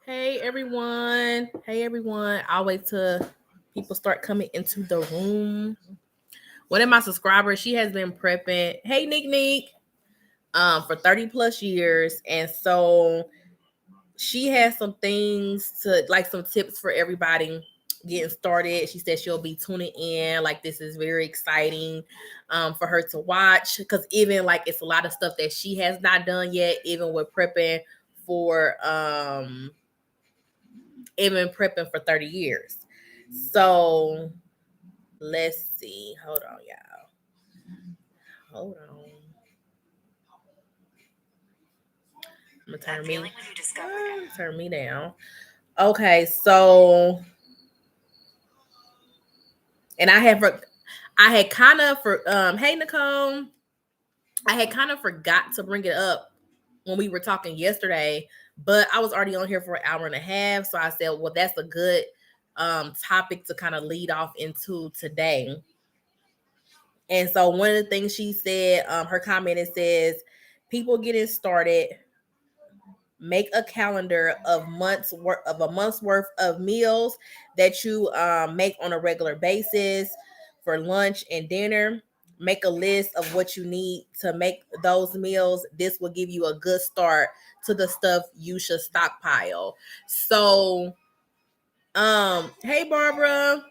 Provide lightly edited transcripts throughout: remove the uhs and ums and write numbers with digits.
Hey everyone. Hey everyone. I'll wait till people start coming into the room. One of my subscribers, she has been prepping. Hey Nick Nick, for 30 plus years. And so she has some things to like some tips for everybody getting started. She said she'll be tuning in. Like this is very exciting for her to watch. Cause even like it's a lot of stuff that she has not done yet, for even prepping for 30 years. So let's see. Hold on, y'all. Hold on. I'm gonna turn me down. Okay, so and I had kind of for hey Nicole, I had kind of forgot to bring it up when we were talking yesterday, but I was already on here for an hour and a half, so I said, well, that's a good topic to kind of lead off into today. And so one of the things she said, her comment, it says, people getting started, make a calendar of a month's worth of meals that you make on a regular basis for lunch and dinner. Make a list of what you need to make those meals. This will give you a good start to the stuff you should stockpile. So, hey Barbara,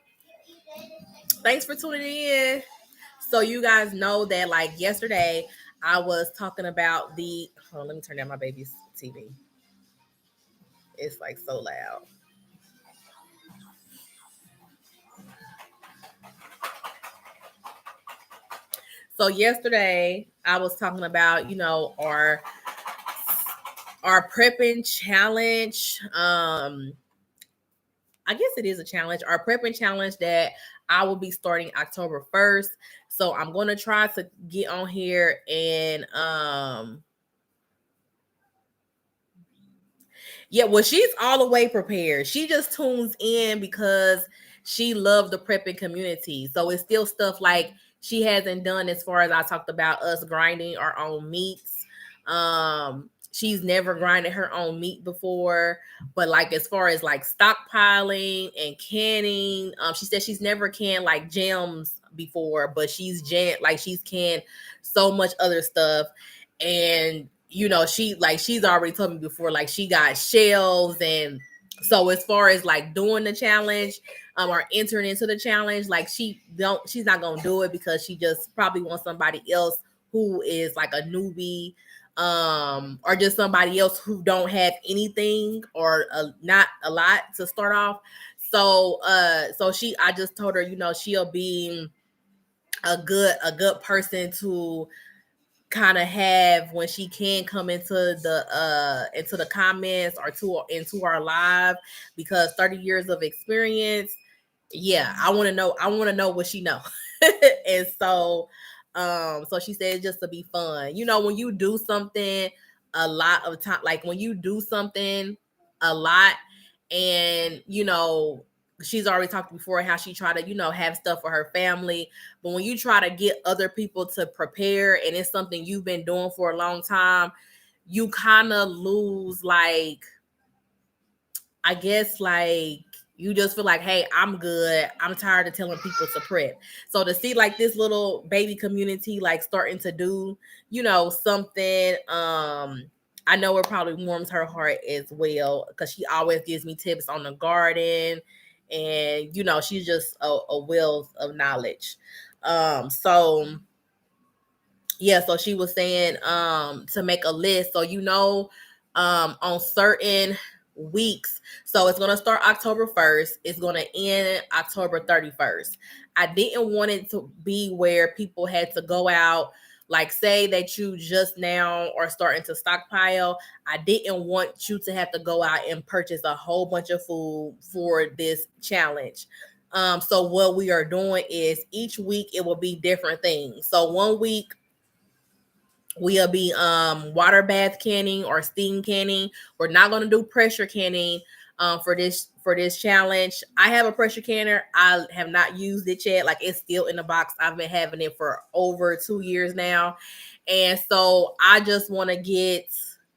thanks for tuning in. So you guys know that like yesterday I was talking about the let me turn down my baby's TV. It's like so loud. So yesterday I was talking about, our prepping challenge. I guess it is a challenge, our prepping challenge that I will be starting October 1st. So I'm going to try to get on here and yeah, well, she's all the way prepared. She just tunes in because she loved the prepping community. So it's still stuff like she hasn't done as far as I talked about us grinding our own meats. She's never grinded her own meat before, but like as far as like stockpiling and canning, she said she's never canned like gems before, but she's canned so much other stuff. And she's already told me before, like she got shells. And so as far as like doing the challenge or entering into the challenge, like she's not gonna do it because she just probably wants somebody else who is like a newbie, or just somebody else who don't have anything or not a lot to start off. So I just told her, she'll be a good person to kind of have when she can come into the comments or into our live, because 30 years of experience. Yeah, I want to know what she know. And so she said just to be fun, when you do something a lot of time, like when you do something a lot, and she's already talked before how she tried to have stuff for her family. But when you try to get other people to prepare and it's something you've been doing for a long time, you kind of lose, like, I guess, like, you just feel like, hey, I'm good. I'm tired of telling people to prep. So to see like this little baby community like starting to do, something, I know it probably warms her heart as well, because she always gives me tips on the garden, and she's just a wealth of knowledge. So yeah, so she was saying to make a list, so on certain weeks. So it's going to start October 1st, it's going to end October 31st. I didn't want it to be where people had to go out, like say that you just now are starting to stockpile. I didn't want you to have to go out and purchase a whole bunch of food for this challenge. So what we are doing is each week it will be different things. So one week we'll be water bath canning or steam canning. We're not going to do pressure canning for this challenge. I have a pressure canner. I have not used it yet. Like, it's still in the box. I've been having it for over 2 years now. And so I just want to get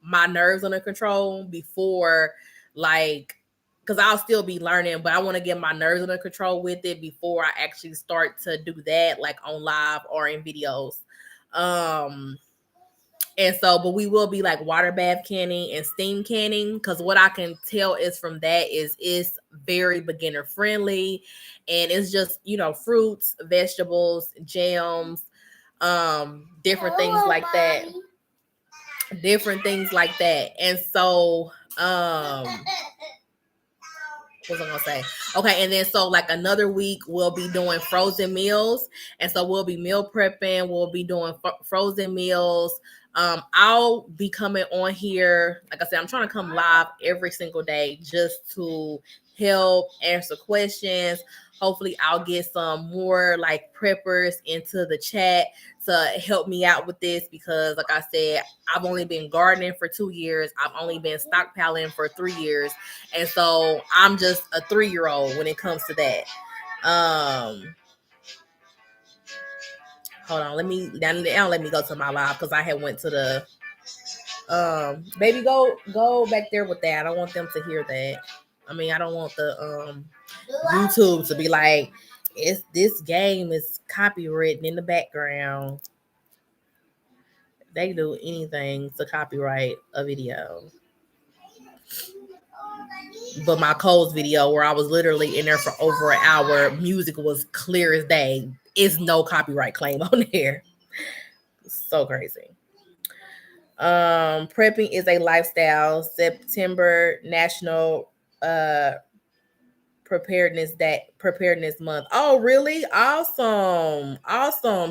my nerves under control before like, because I'll still be learning, but I want to get my nerves under control with it before I actually start to do that, like on live or in videos. And so, but we will be like water bath canning and steam canning, because what I can tell is from that is it's very beginner friendly, and it's just, you know, fruits, vegetables, jams, different things like that. Different things like that. And so, what was I gonna say? Okay, and then so like another week we'll be doing frozen meals, and so we'll be meal prepping. We'll be doing frozen meals. I'll be coming on here. Like I said, I'm trying to come live every single day just to help answer questions. Hopefully, I'll get some more like preppers into the chat to help me out with this, because like I said, I've only been gardening for 2 years. I've only been stockpiling for 3 years. And so I'm just a 3-year-old when it comes to that. Hold on, let me go to my live, because I had went to the baby, go back there with that. I don't want them to hear that. I mean, I don't want the YouTube to be like, this game is copywritten in the background. They do anything to copyright a video. But my Coles video, where I was literally in there for over an hour, music was clear as day. It's no copyright claim on there. So crazy. Prepping is a lifestyle. September National preparedness month. Oh, really? Awesome.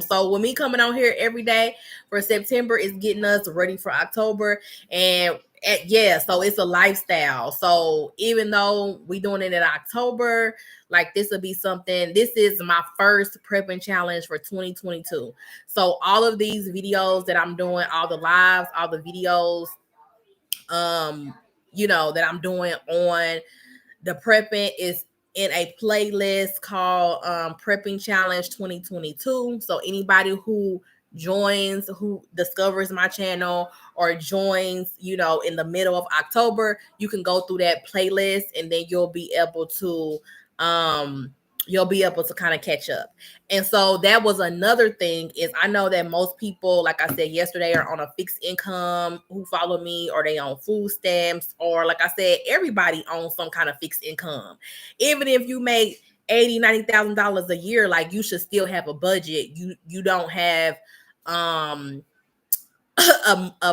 So with me coming on here every day for September is getting us ready for October. And yeah, so it's a lifestyle. So even though we doing it in October, like this will be something. This is my first prepping challenge for 2022. So all of these videos that I'm doing, all the lives, all the videos, you know, that I'm doing on the prepping is in a playlist called Prepping Challenge 2022. So anybody who joins, who discovers my channel or joins, you know, in the middle of October, you can go through that playlist, and then you'll be able to kind of catch up. And so that was another thing, is I know that most people, like I said yesterday, are on a fixed income who follow me, or they on food stamps, or like I said, everybody owns some kind of fixed income. Even if you make $80,000-$90,000 a year, like you should still have a budget. You don't have a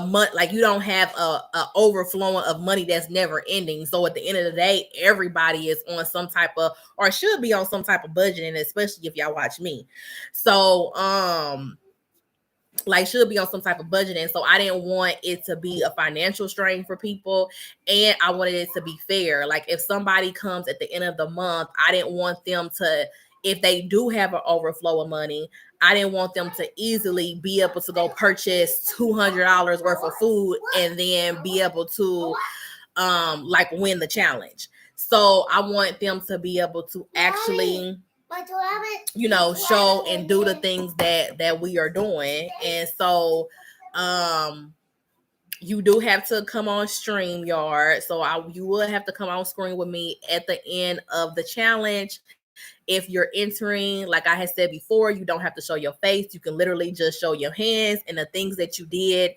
month, like you don't have a overflowing of money that's never ending. So at the end of the day, everybody is on some type of, or should be on some type of budget, and especially if y'all watch me. So like should be on some type of budget. And so I didn't want it to be a financial strain for people, and I wanted it to be fair. Like if somebody comes at the end of the month, I didn't want them to, if they do have an overflow of money, I didn't want them to easily be able to go purchase $200 worth of food and then be able to like win the challenge. So I want them to be able to actually, you know, show and do the things that we are doing. And so you do have to come on StreamYard. So you will have to come on screen with me at the end of the challenge. If you're entering, like I had said before, you don't have to show your face. You can literally just show your hands and the things that you did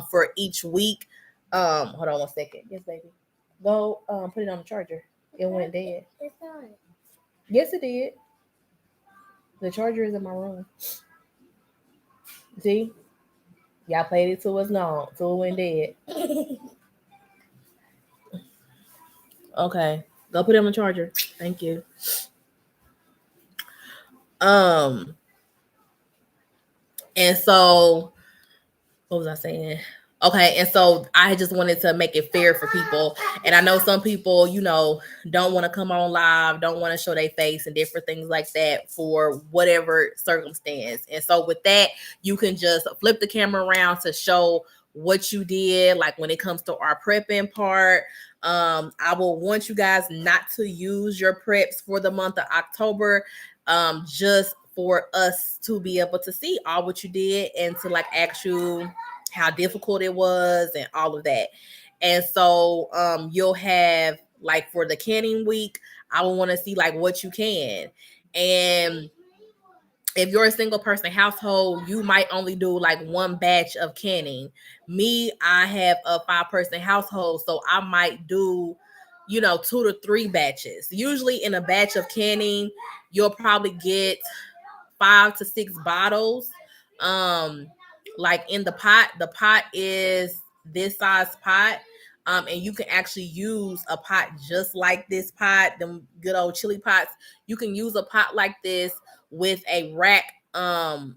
for each week. Hold on 1 second. Yes, baby. Go put it on the charger. It went dead. It's not. Yes, it did. The charger is in my room. See? Y'all played it till it's gone. Till it went dead. Okay. Go put it on the charger. Thank you. And so what was I saying? Okay, and so I just wanted to make it fair for people. And I know some people, you know, don't want to come on live, don't want to show their face and different things like that for whatever circumstance. And so with that, you can just flip the camera around to show what you did. Like when it comes to our prepping part, I will want you guys not to use your preps for the month of October, just for us to be able to see all what you did and to like ask you how difficult it was and all of that. And so you'll have like for the canning week, I will want to see like what you can. And if you're a single person household, you might only do like one batch of canning. Me, I have a 5-person household, so I might do, 2 to 3 batches. Usually in a batch of canning, you'll probably get 5 to 6 bottles. Um, like in the pot. The pot is this size pot. And you can actually use a pot just like this pot, them good old chili pots. You can use a pot like this with a rack.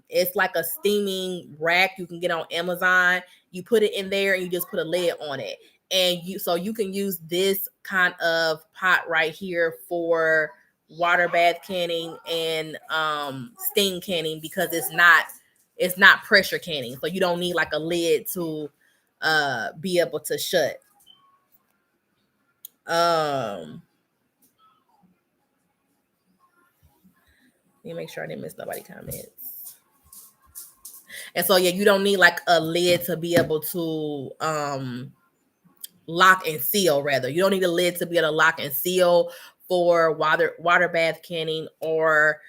It's like a steaming rack you can get on Amazon. You put it in there and you just put a lid on it. And you can use this kind of pot right here for water bath canning and steam canning, because it's not pressure canning, so you don't need like a lid to be able to shut. Let me make sure I didn't miss nobody comments. And so yeah, you don't need like a lid to be able to lock and seal. Rather, you don't need a lid to be able to lock and seal for water bath canning or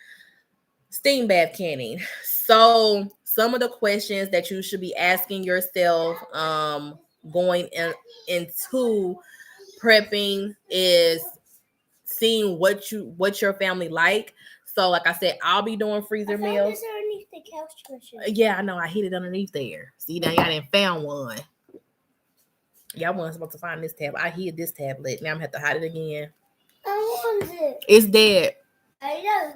steam bath canning. So some of the questions that you should be asking yourself going into prepping is seeing what your family like. So like I said, I'll be doing freezer meals. Underneath the couch cushion. Yeah, I know. I hid it underneath there. See, now y'all didn't found one. Y'all wasn't supposed to find this tab. I hid this tablet. Now I'm gonna have to hide it again. I want it. It's dead. I know.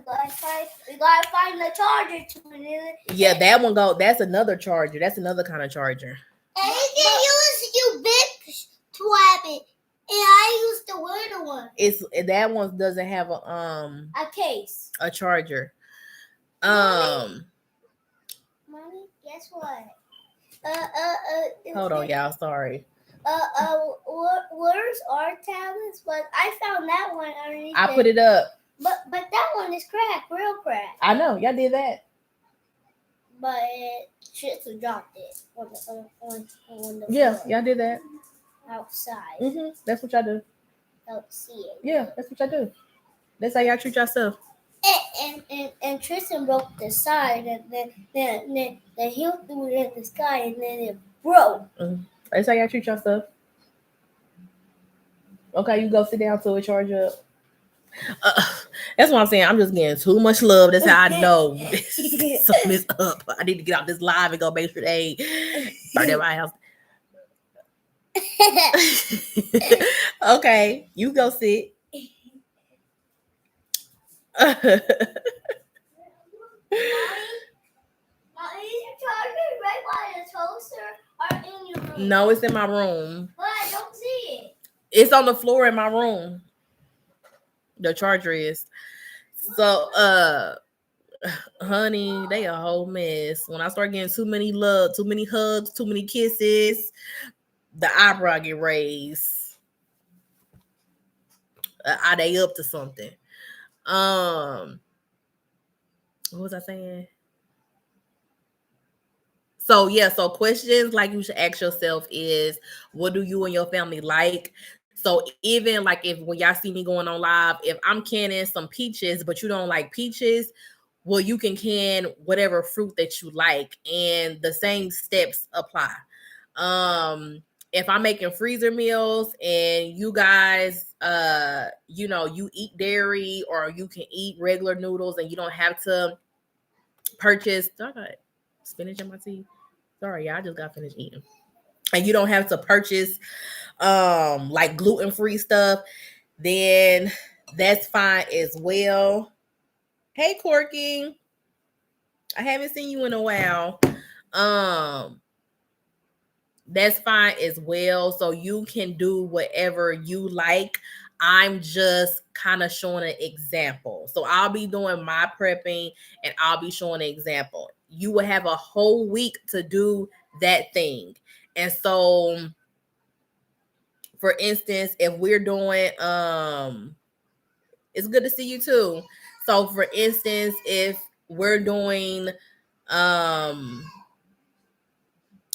We gotta find the charger to put it in. Yeah, that one go. That's another charger. That's another kind of charger. And you can use your big swab it. And I used the weird one. It's that one doesn't have a case. A charger. Mommy, guess what? Hold on, y'all. Sorry. Where's our tablets? But I found that one underneath. I put it up. But that one is cracked, real cracked. I know, y'all did that. But shit dropped it on the Yeah, floor. y'all did that. Outside. That's what y'all do. Don't see it. Yeah, that's what y'all do. That's how y'all treat yourself. And Tristan broke the side, and then he threw it in the sky, and then it broke. That's how y'all treat yourself. Okay, you go sit down till it charge up. That's what I'm saying. I'm just getting too much love. That's how I know something is up. I need to get out this live and go make sure they burn at my house. Okay, you go sit. Mommy, is your charger right by the toaster or in your room? No, it's in my room. But I don't see it. It's on the floor in my room. The charger is. So, honey, they a whole mess. When I start getting too many love, too many hugs, too many kisses, the eyebrow get raised. Are they up to something? What was I saying? So yeah, so questions like you should ask yourself is, what do you and your family like? So even like if when y'all see me going on live, if I'm canning some peaches, but you don't like peaches, well, you can can whatever fruit that you like, and the same steps apply. If I'm making freezer meals and you guys you eat dairy or you can eat regular noodles and you don't have to purchase. I got spinach in my tea. Sorry, y'all, I just got finished eating. And you don't have to purchase like gluten-free stuff, then that's fine as well. Hey Corky, I haven't seen you in a while. That's fine as well. So you can do whatever you like. I'm just kind of showing an example. So I'll be doing my prepping and I'll be showing an example. You will have a whole week to do that thing. And so, for instance, if we're doing, it's good to see you too. So for instance, if we're doing,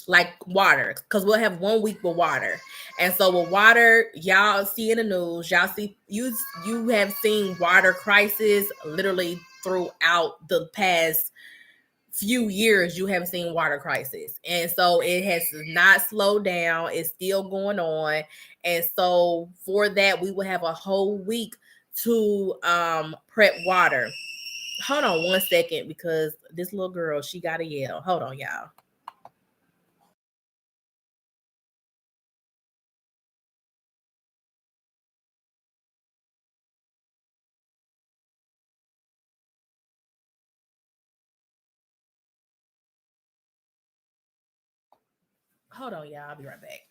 like water, because we'll have 1 week with water. And so with water, y'all see in the news, y'all see, you have seen water crisis literally throughout the past few years. You haven't seen water crisis, and so it has not slowed down. It's still going on. And so for that, we will have a whole week to prep water. Hold on 1 second, because this little girl, she gotta yell. Hold on, y'all. Hold on, y'all. I'll be right back.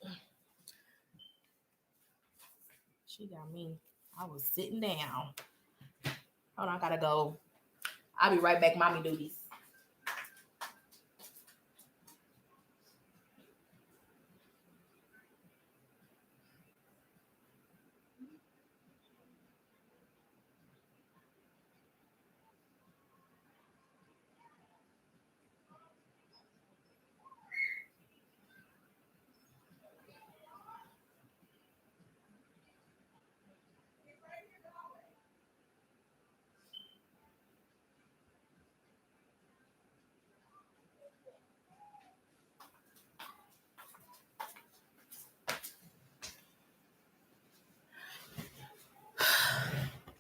She got me. I was sitting down. Hold on, I gotta go. I'll be right back. Mommy duties.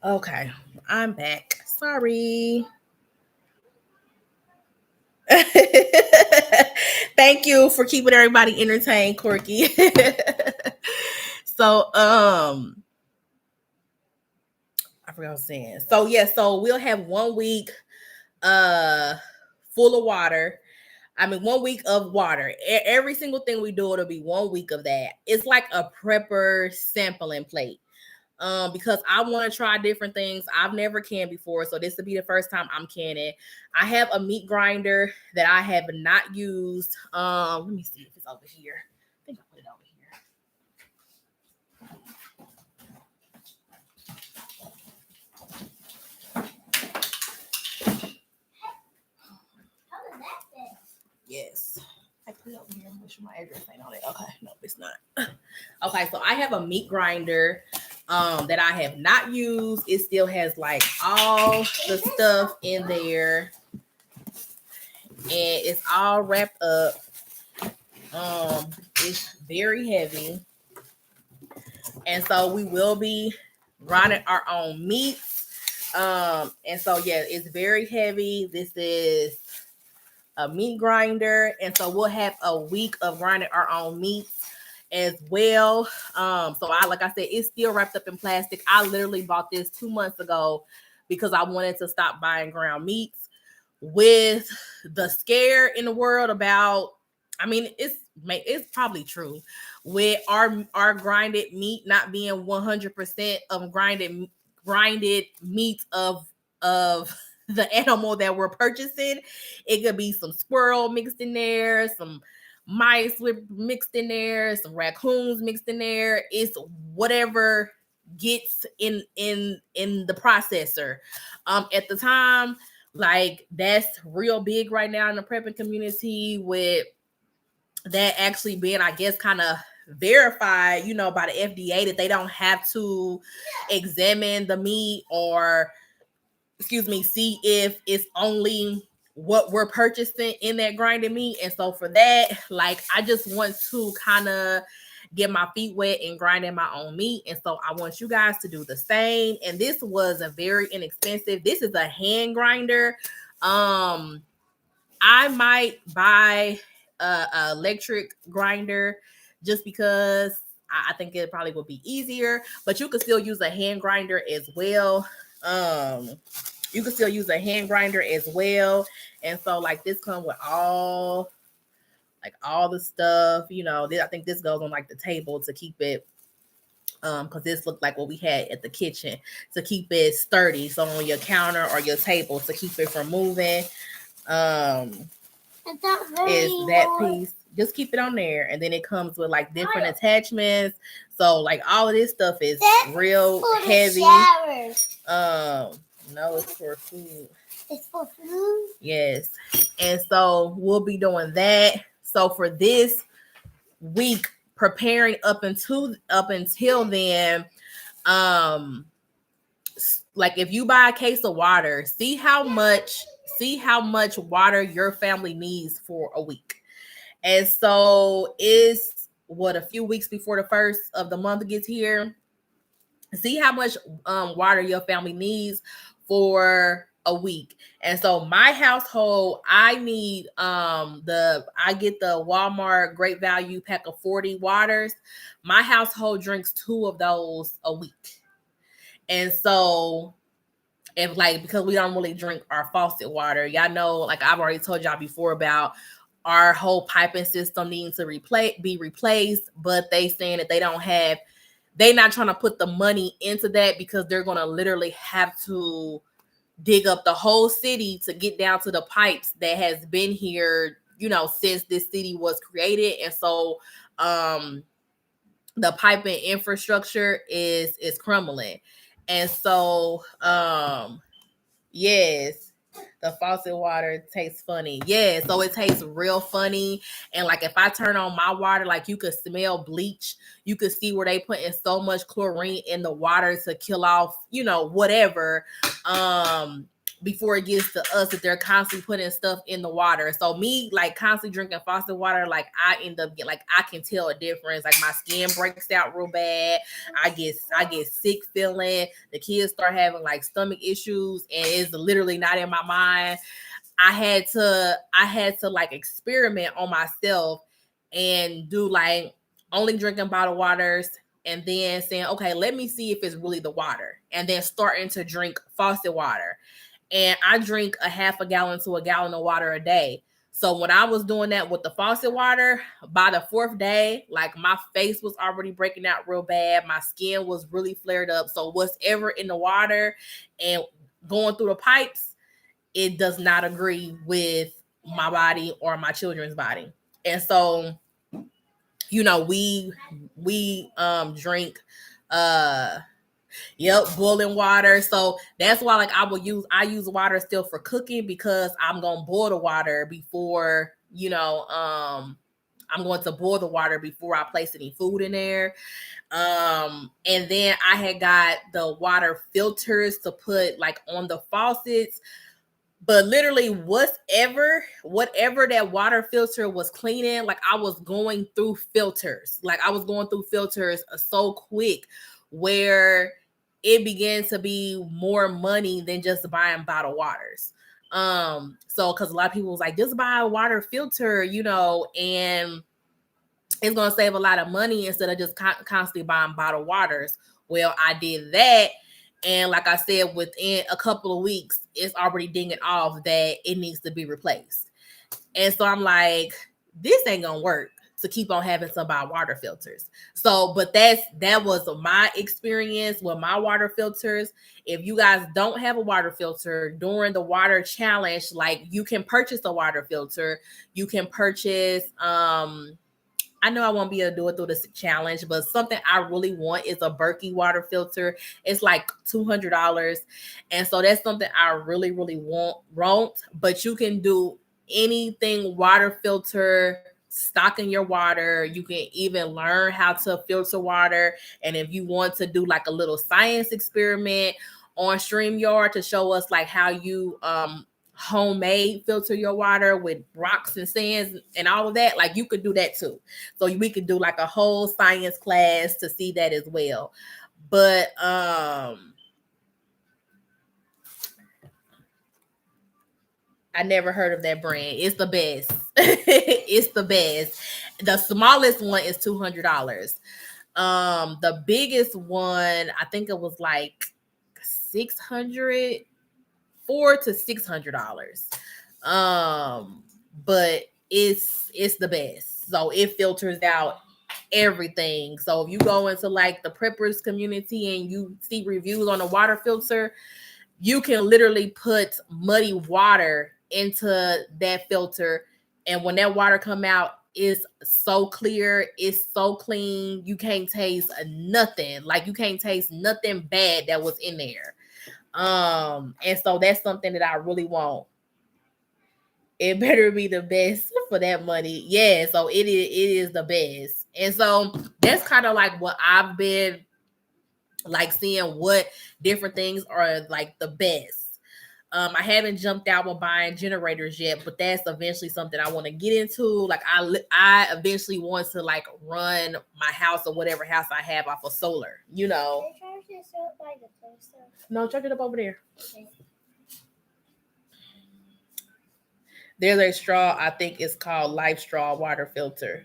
Okay, I'm back. Sorry. Thank you for keeping everybody entertained, Corky. So, I forgot what I was saying. So yeah, so we'll have 1 week uh full of water. I mean, 1 week of water. Every single thing we do, it'll be 1 week of that. It's like a prepper sampling plate. Because I want to try different things. I've never canned before, so this will be the first time I'm canning. I have a meat grinder that I have not used. Let me see if it's over here. I think I put it over here. Yes. I put it over here. Make sure my address ain't on it. Okay, no, it's not. Okay, so I have a meat grinder that I have not used. It still has like all the stuff in there, and it's all wrapped up. It's very heavy, and so we will be grinding our own meats. And so yeah, it's very heavy. This is a meat grinder, and so we'll have a week of grinding our own meats as well. So I, like I said, it's still wrapped up in plastic. I literally bought this 2 months ago because I wanted to stop buying ground meats. With the scare in the world about, I mean, it's probably true, with our grinded meat not being 100% of grinded meat of the animal that we're purchasing. It could be some squirrel mixed in there, some mice mixed in there, some raccoons mixed in there. It's whatever gets in the processor. At the time, like, that's real big right now in the prepping community, with that actually being, I guess, kind of verified, by the FDA, that they don't have to examine the meat, or see if it's only what we're purchasing in that grinded meat. And so for that, like, I just want to kind of get my feet wet and grinding my own meat. And so I want you guys to do the same. And this was a very inexpensive. This is a hand grinder. I might buy a electric grinder just because I think it probably would be easier, but you could still use a hand grinder as well. You can still use a hand grinder as well. And so, like, this comes with all the stuff, I think this goes on like the table to keep it, because this looked like what we had at the kitchen, to keep it sturdy, so on your counter or your table, to keep it from moving. Is that piece. Just keep it on there, and then it comes with like different attachments. So like all of this stuff is real heavy. No, it's for food. It's for food. Yes, and so we'll be doing that. So for this week, preparing up until then, um like if you buy a case of water, see how much water your family needs for a week. And so it's what, a few weeks before the first of the month gets here. See how much water your family needs for a week. And so my household, I get the Walmart Great Value pack of 40 waters. My household drinks 2 of those a week. And so if, like, because we don't really drink our faucet water, y'all know, like I've already told y'all before about our whole piping system needing to be replaced, but they saying that they not trying to put the money into that because they're going to literally have to dig up the whole city to get down to the pipes that has been here, since this city was created. And so the piping infrastructure is crumbling. And so yes, the faucet water tastes funny. Yeah, so it tastes real funny. And like if I turn on my water, like you could smell bleach. You could see where they put in so much chlorine in the water to kill off, whatever. Before it gets to us, that they're constantly putting stuff in the water. So me, like, constantly drinking faucet water, like I end up getting, like, I can tell a difference. Like my skin breaks out real bad. I get sick feeling. The kids start having like stomach issues, and it's literally not in my mind. I had to like experiment on myself and do like only drinking bottled waters, and then saying, okay, let me see if it's really the water, and then starting to drink faucet water. And I drink a half a gallon to a gallon of water a day. So when I was doing that with the faucet water, by the 4th day, like my face was already breaking out real bad. My skin was really flared up. So whatever in the water and going through the pipes, it does not agree with my body or my children's body. And so, we drink boiling water. So that's why, like, I use water still for cooking, because I'm gonna boil the water before, I'm going to boil the water before I place any food in there. And then I had got the water filters to put like on the faucets. But literally, whatever that water filter was cleaning, like I was going through filters. Like I was going through filters so quick, where it began to be more money than just buying bottled waters. So because a lot of people was like, just buy a water filter, and it's gonna save a lot of money instead of just constantly buying bottled waters. Well, I did that, and like I said, within a couple of weeks, it's already dinging off that it needs to be replaced. And so I'm like, this ain't gonna work to keep on having to buy water filters. So, but that was my experience with my water filters. If you guys don't have a water filter during the water challenge, like, you can purchase a water filter. You can purchase I know I won't be able to do it through the challenge, but something I really want is a Berkey water filter. It's like $200. And so that's something I really, really want. But you can do anything water filter, stocking your water. You can even learn how to filter water. And if you want to do like a little science experiment on StreamYard to show us like how you homemade filter your water with rocks and sands and all of that, like, you could do that too. So we could do like a whole science class to see that as well. But I never heard of that brand. It's the best. It's the best. The smallest one is $200. The biggest one, I think it was like $600 to $600. But it's the best. So it filters out everything. So if you go into like the preppers community and you see reviews on a water filter, you can literally put muddy water into that filter, and when that water come out, it's so clear, it's so clean, you can't taste nothing. Like, you can't taste nothing bad that was in there. And so that's something that I really want. It better be the best for that money. Yeah, so it is the best. And so that's kind of like what I've been like seeing what different things are like the best. I haven't jumped out with buying generators yet, but that's eventually something I want to get into. Like I eventually want to like run my house or whatever house I have off of solar. No, charge it up over there. Okay. There's a straw, I think it's called Life Straw water filter.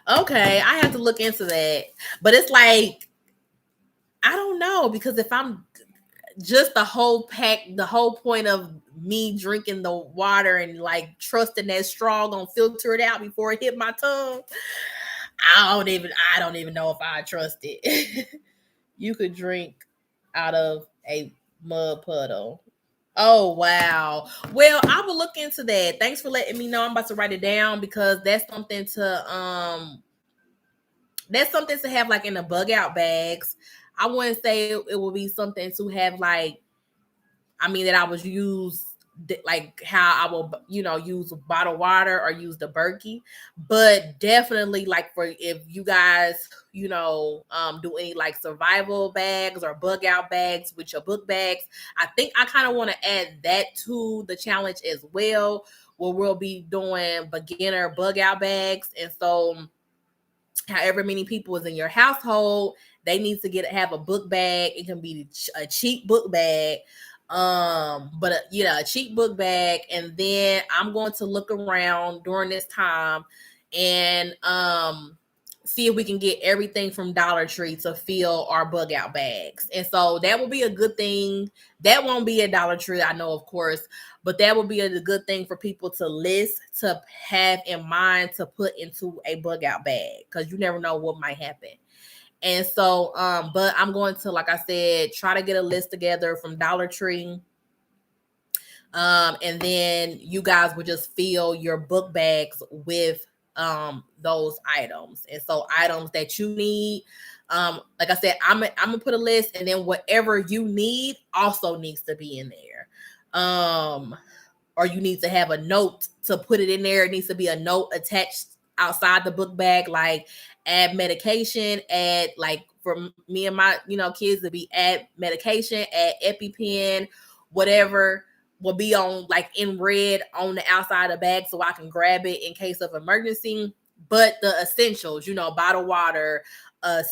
Okay, I have to look into that. But it's like I don't know because if I'm just the whole pack, the whole point of me drinking the water and like trusting that straw gonna filter it out before it hit my tongue. I don't even know if I trust it. You could drink out of a mud puddle. Oh wow. Well, I will look into that. Thanks for letting me know. I'm about to write it down because that's something to have like in the bug out bags. I wouldn't say it will be something to have like that I would use like how I will, use bottled water or use the Berkey, but definitely like for if you guys, do any like survival bags or bug out bags with your book bags, I think I kind of want to add that to the challenge as well, where we'll be doing beginner bug out bags. And so however many people is in your household, they need to have a book bag. It can be a cheap book bag, but a cheap book bag. And then I'm going to look around during this time and see if we can get everything from Dollar Tree to fill our bug out bags. And so that will be a good thing. That won't be a Dollar Tree, I know, of course, but that would be a good thing for people to list, to have in mind, to put into a bug out bag, because you never know what might happen. And so, but I'm going to, like I said, try to get a list together from Dollar Tree. And then you guys would just fill your book bags with those items. And so items that you need, like I said, I'm gonna put a list, and then whatever you need also needs to be in there. Or you need to have a note to put it in there. It needs to be a note attached outside the book bag, like add medication, add, like for me and my kids, to be add medication, add EpiPen, whatever will be on like in red on the outside of the bag so I can grab it in case of emergency. But the essentials, bottled water, a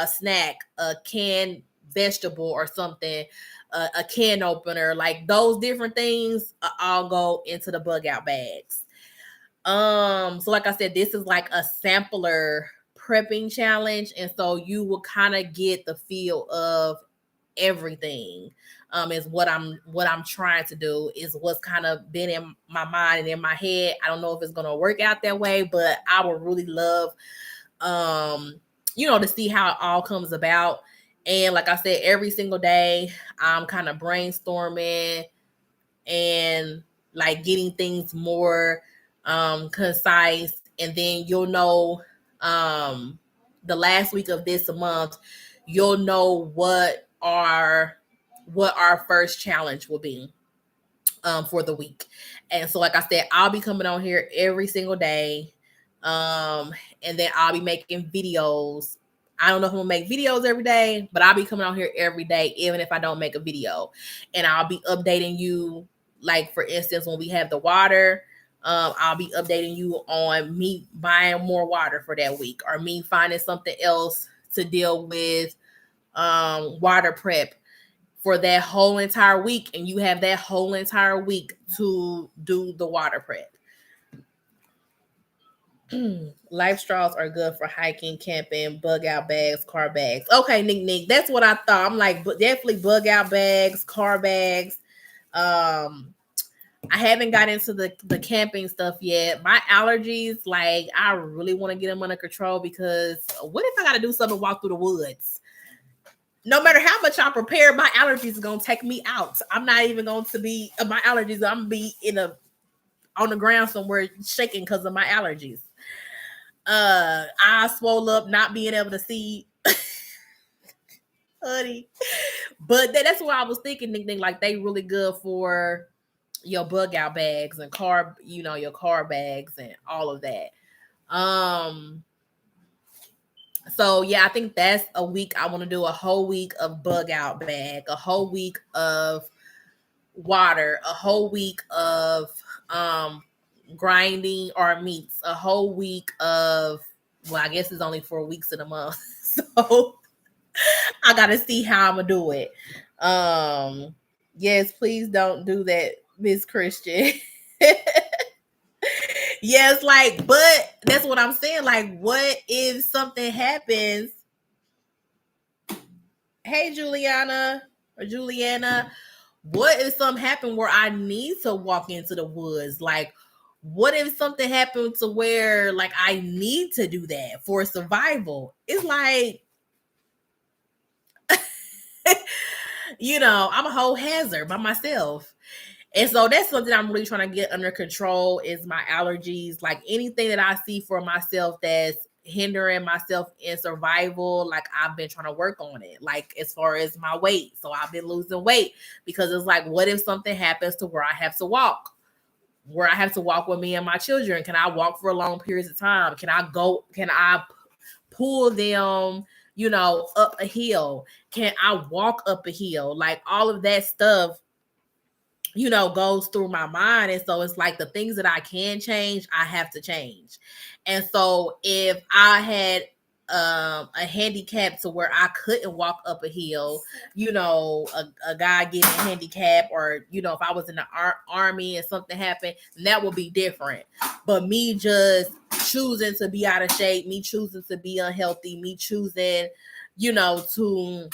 snack, a canned vegetable or something, a can opener, like those different things all go into the bug out bags. So like I said, this is like a sampler prepping challenge, and so you will kind of get the feel of everything. Is what I'm trying to do, is what's kind of been in my mind and in my head. I don't know if it's gonna work out that way, but I would really love to see how it all comes about. And like I said, every single day I'm kind of brainstorming and like getting things more concise. And then you'll know the last week of this month, you'll know what our first challenge will be for the week. And so like I said, I'll be coming on here every single day. And then I'll be making videos. I don't know if I'm gonna make videos every day, but I'll be coming on here every day, even if I don't make a video. And I'll be updating you, like for instance, when we have the water, I'll be updating you on me buying more water for that week, or me finding something else to deal with water prep for that whole entire week. And you have that whole entire week to do the water prep. Life straws are good for hiking, camping, bug out bags, car bags. Okay, Nick, that's what I thought. I'm like, but definitely bug out bags, car bags. I haven't got into the camping stuff yet. My allergies, like, I really want to get them under control, because what if I got to do something, walk through the woods? No matter how much I prepare, my allergies are gonna take me out. I'm not even going to be my allergies. I'm gonna be on the ground somewhere shaking because of my allergies. I swole up, not being able to see, honey. But that's what I was thinking. Like, they really good for your bug out bags and car, your car bags and all of that. Um, so yeah, I think that's a week. I want to do a whole week of bug out bag, a whole week of water, a whole week of um grinding our meats, a whole week of, well, I guess it's only 4 weeks in a month. So I gotta see how I'm gonna do it. Yes, please don't do that, Miss Christian. Yes, like, but that's what I'm saying. Like, what if something happens? Hey, Juliana, what if something happened where I need to walk into the woods? Like, what if something happened to where like I need to do that for survival? It's like, I'm a whole hazard by myself. And so that's something I'm really trying to get under control is my allergies. Like anything that I see for myself that's hindering myself in survival, like I've been trying to work on it. Like as far as my weight. So I've been losing weight because it's like, what if something happens to where I have to walk? Where I have to walk with me and my children? Can I walk for long periods of time? Can I pull them, up a hill? Can I walk up a hill? Like all of that stuff goes through my mind. And so it's like the things that I can change, I have to change. And so if I had a handicap to where I couldn't walk up a hill, a guy getting a handicap, or if I was in the army and something happened, that would be different. But me just choosing to be out of shape, me choosing to be unhealthy, me choosing, to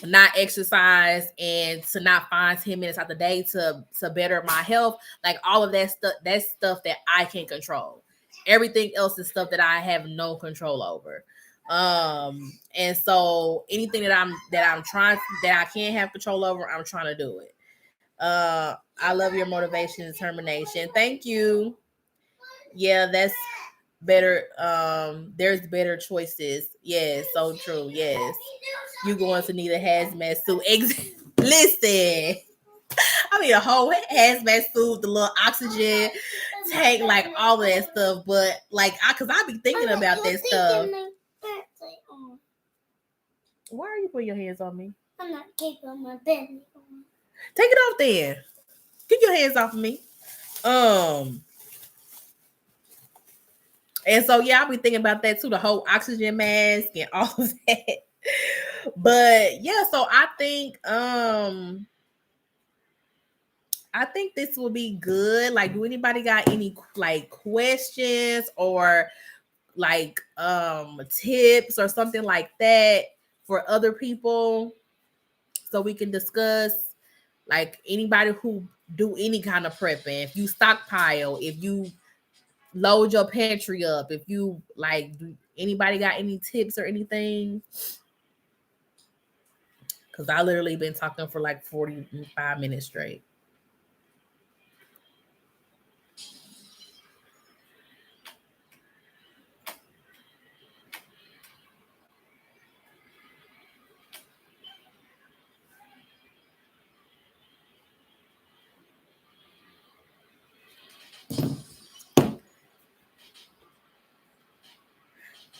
not exercise and to not find 10 minutes out the day to better my health, like all of that's stuff that I can control. Everything else is stuff that I have no control over. And so anything that I'm trying, that I can't have control over, I'm trying to do it. I love your motivation and determination. Thank you. Yeah, that's better. There's better choices. Yes, so true. Yes, you going to need a hazmat suit. Listen, I need a whole hazmat suit, the little oxygen tank, like all of that stuff. But like, cause I be thinking about that stuff. Why are you putting your hands on me? I'm not keeping my bed. Take it off then. Get your hands off of me. And so yeah, I'll be thinking about that too, the whole oxygen mask and all of that. But yeah, so I think this will be good. Like, do anybody got any like questions or like tips or something like that for other people so we can discuss? Like anybody who do any kind of prepping, if you stockpile, if you load your pantry up, if you like, do anybody got any tips or anything? Because I literally been talking for like 45 minutes straight.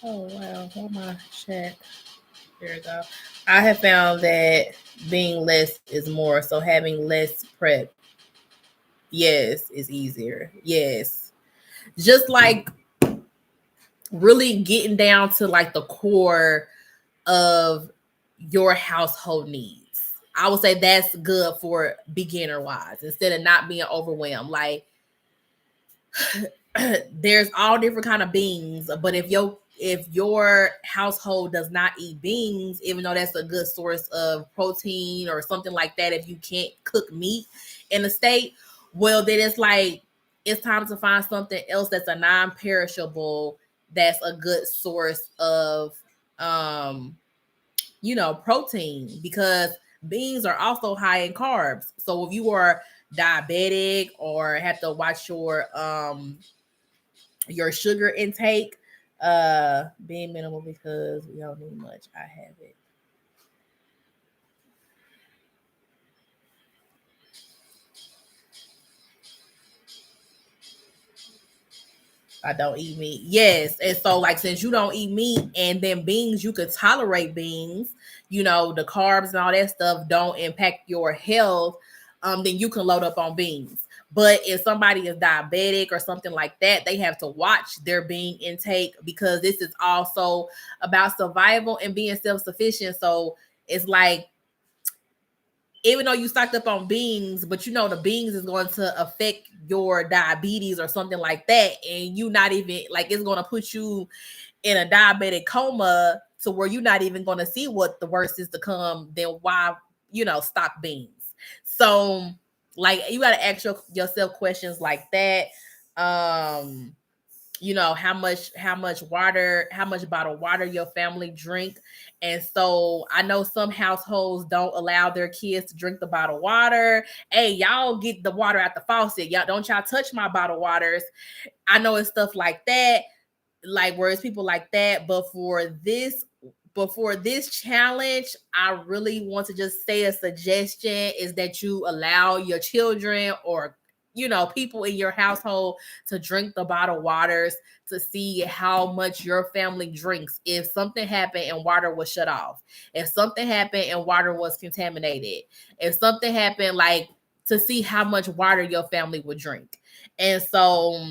Oh wow, where my chat? There we go. I have found that being less is more. So having less prep, yes, is easier. Yes. Just like really getting down to like the core of your household needs. I would say that's good for beginner wise instead of not being overwhelmed. Like there's all different kind of beans, but if your household does not eat beans, even though that's a good source of protein or something like that, if you can't cook meat in the state, well then it's like it's time to find something else that's a non-perishable, that's a good source of um protein, because beans are also high in carbs. So if you are diabetic or have to watch your sugar intake, being minimal because we don't need much. I have it. I don't eat meat. Yes. And so, like, since you don't eat meat and then beans, you could tolerate beans, the carbs and all that stuff don't impact your health, then you can load up on beans. But if somebody is diabetic or something like that, they have to watch their bean intake because this is also about survival and being self sufficient. So it's like, even though you stocked up on beans, but the beans is going to affect your diabetes or something like that, and you not even like it's going to put you in a diabetic coma to where you're not even going to see what the worst is to come. Then why stock beans? So like you got to ask yourself questions like that. How much bottled water your family drink. And so I know some households don't allow their kids to drink the bottled water. Hey, y'all get the water out the faucet. Y'all touch my bottled waters. I know it's stuff like that, like where it's people like that. But for this challenge, I really want to just say a suggestion is that you allow your children or people in your household to drink the bottled waters to see how much your family drinks. If something happened and water was shut off, if something happened and water was contaminated, if something happened, like to see how much water your family would drink. And so,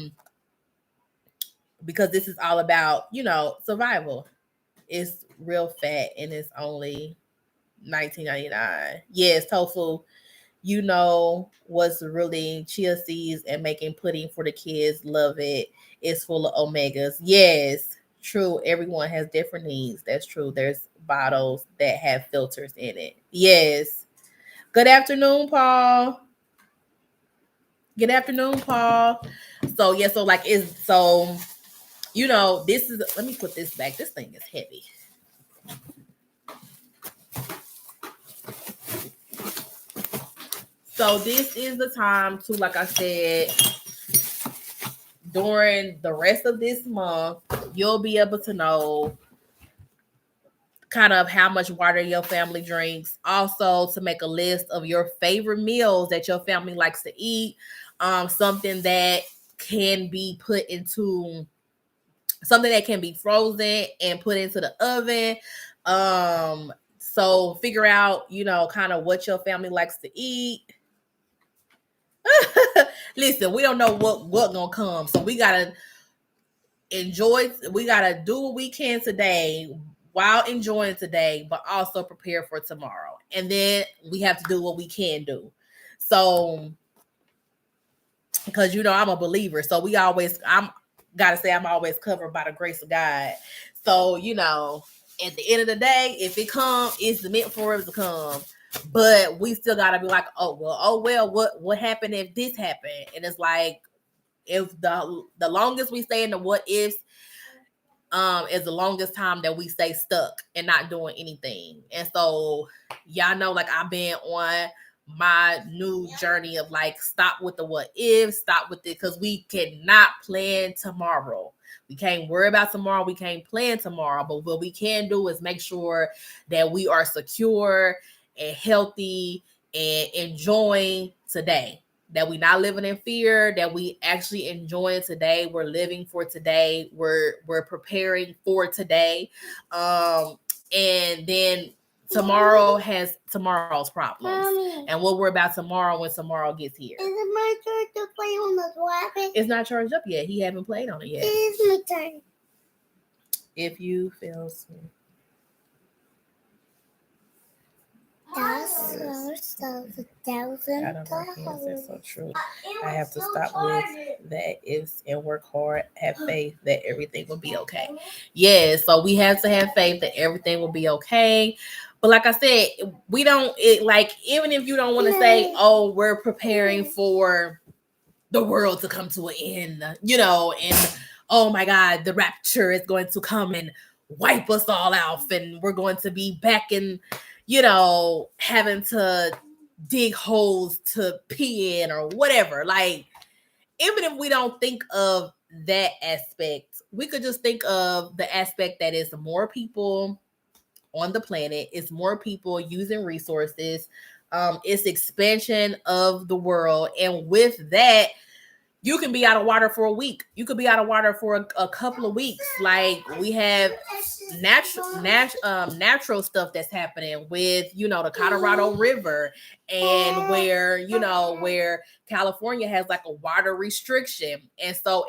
because this is all about, survival. It's real fat and it's only $19.99. Yes, tofu. What's really chia seeds and making pudding for the kids. Love it. It's full of omegas. Yes, true. Everyone has different needs. That's true. There's bottles that have filters in it. Yes. Good afternoon, Paul. Good afternoon, Paul. So yeah, so like is so this is, let me put this back. This thing is heavy. So this is the time to, like I said, during the rest of this month, you'll be able to know kind of how much water your family drinks. Also, to make a list of your favorite meals that your family likes to eat. Something that can be put into something that can be frozen and put into the oven. So figure out, kind of what your family likes to eat. Listen, we don't know what gonna come, so we gotta enjoy. We gotta do what we can today while enjoying today, but also prepare for tomorrow. And then we have to do what we can do. So, because I'm a believer, so I'm gotta say I'm always covered by the grace of God. So at the end of the day, if it comes, it's meant for it to come. But we still gotta be like, oh well, what happened if this happened? And it's like, if the longest we stay in the what ifs, is the longest time that we stay stuck and not doing anything. And so y'all know, like, I've been on my new journey of like, stop with the what if, stop with it, because we cannot plan tomorrow. We can't worry about tomorrow. We can't plan tomorrow. But what we can do is make sure that we are secure and healthy and enjoying today. That we not living in fear, that we actually enjoying today. We're living for today. We're preparing for today. And then tomorrow has tomorrow's problems. Mommy. And we'll worry about tomorrow when tomorrow gets here. Is it my turn to play on the weapon? It's not charged up yet. He haven't played on it yet. It is my turn. If you feel so. $1,000. So true. I have to stop with that ifs and work hard. Have faith that everything will be okay. Yeah, so we have to have faith that everything will be okay. But like I said, we don't like, even if you don't want to say, oh, we're preparing for the world to come to an end, and oh my God, the rapture is going to come and wipe us all off, and we're going to be back in, having to dig holes to pee in or whatever. Like, even if we don't think of that aspect, we could just think of the aspect that is more people on the planet, it's more people using resources, it's expansion of the world. And with that, You can be out of water for a week. You could be out of water for a couple of weeks. Like we have natural stuff that's happening with the Colorado River, and where California has like a water restriction, and so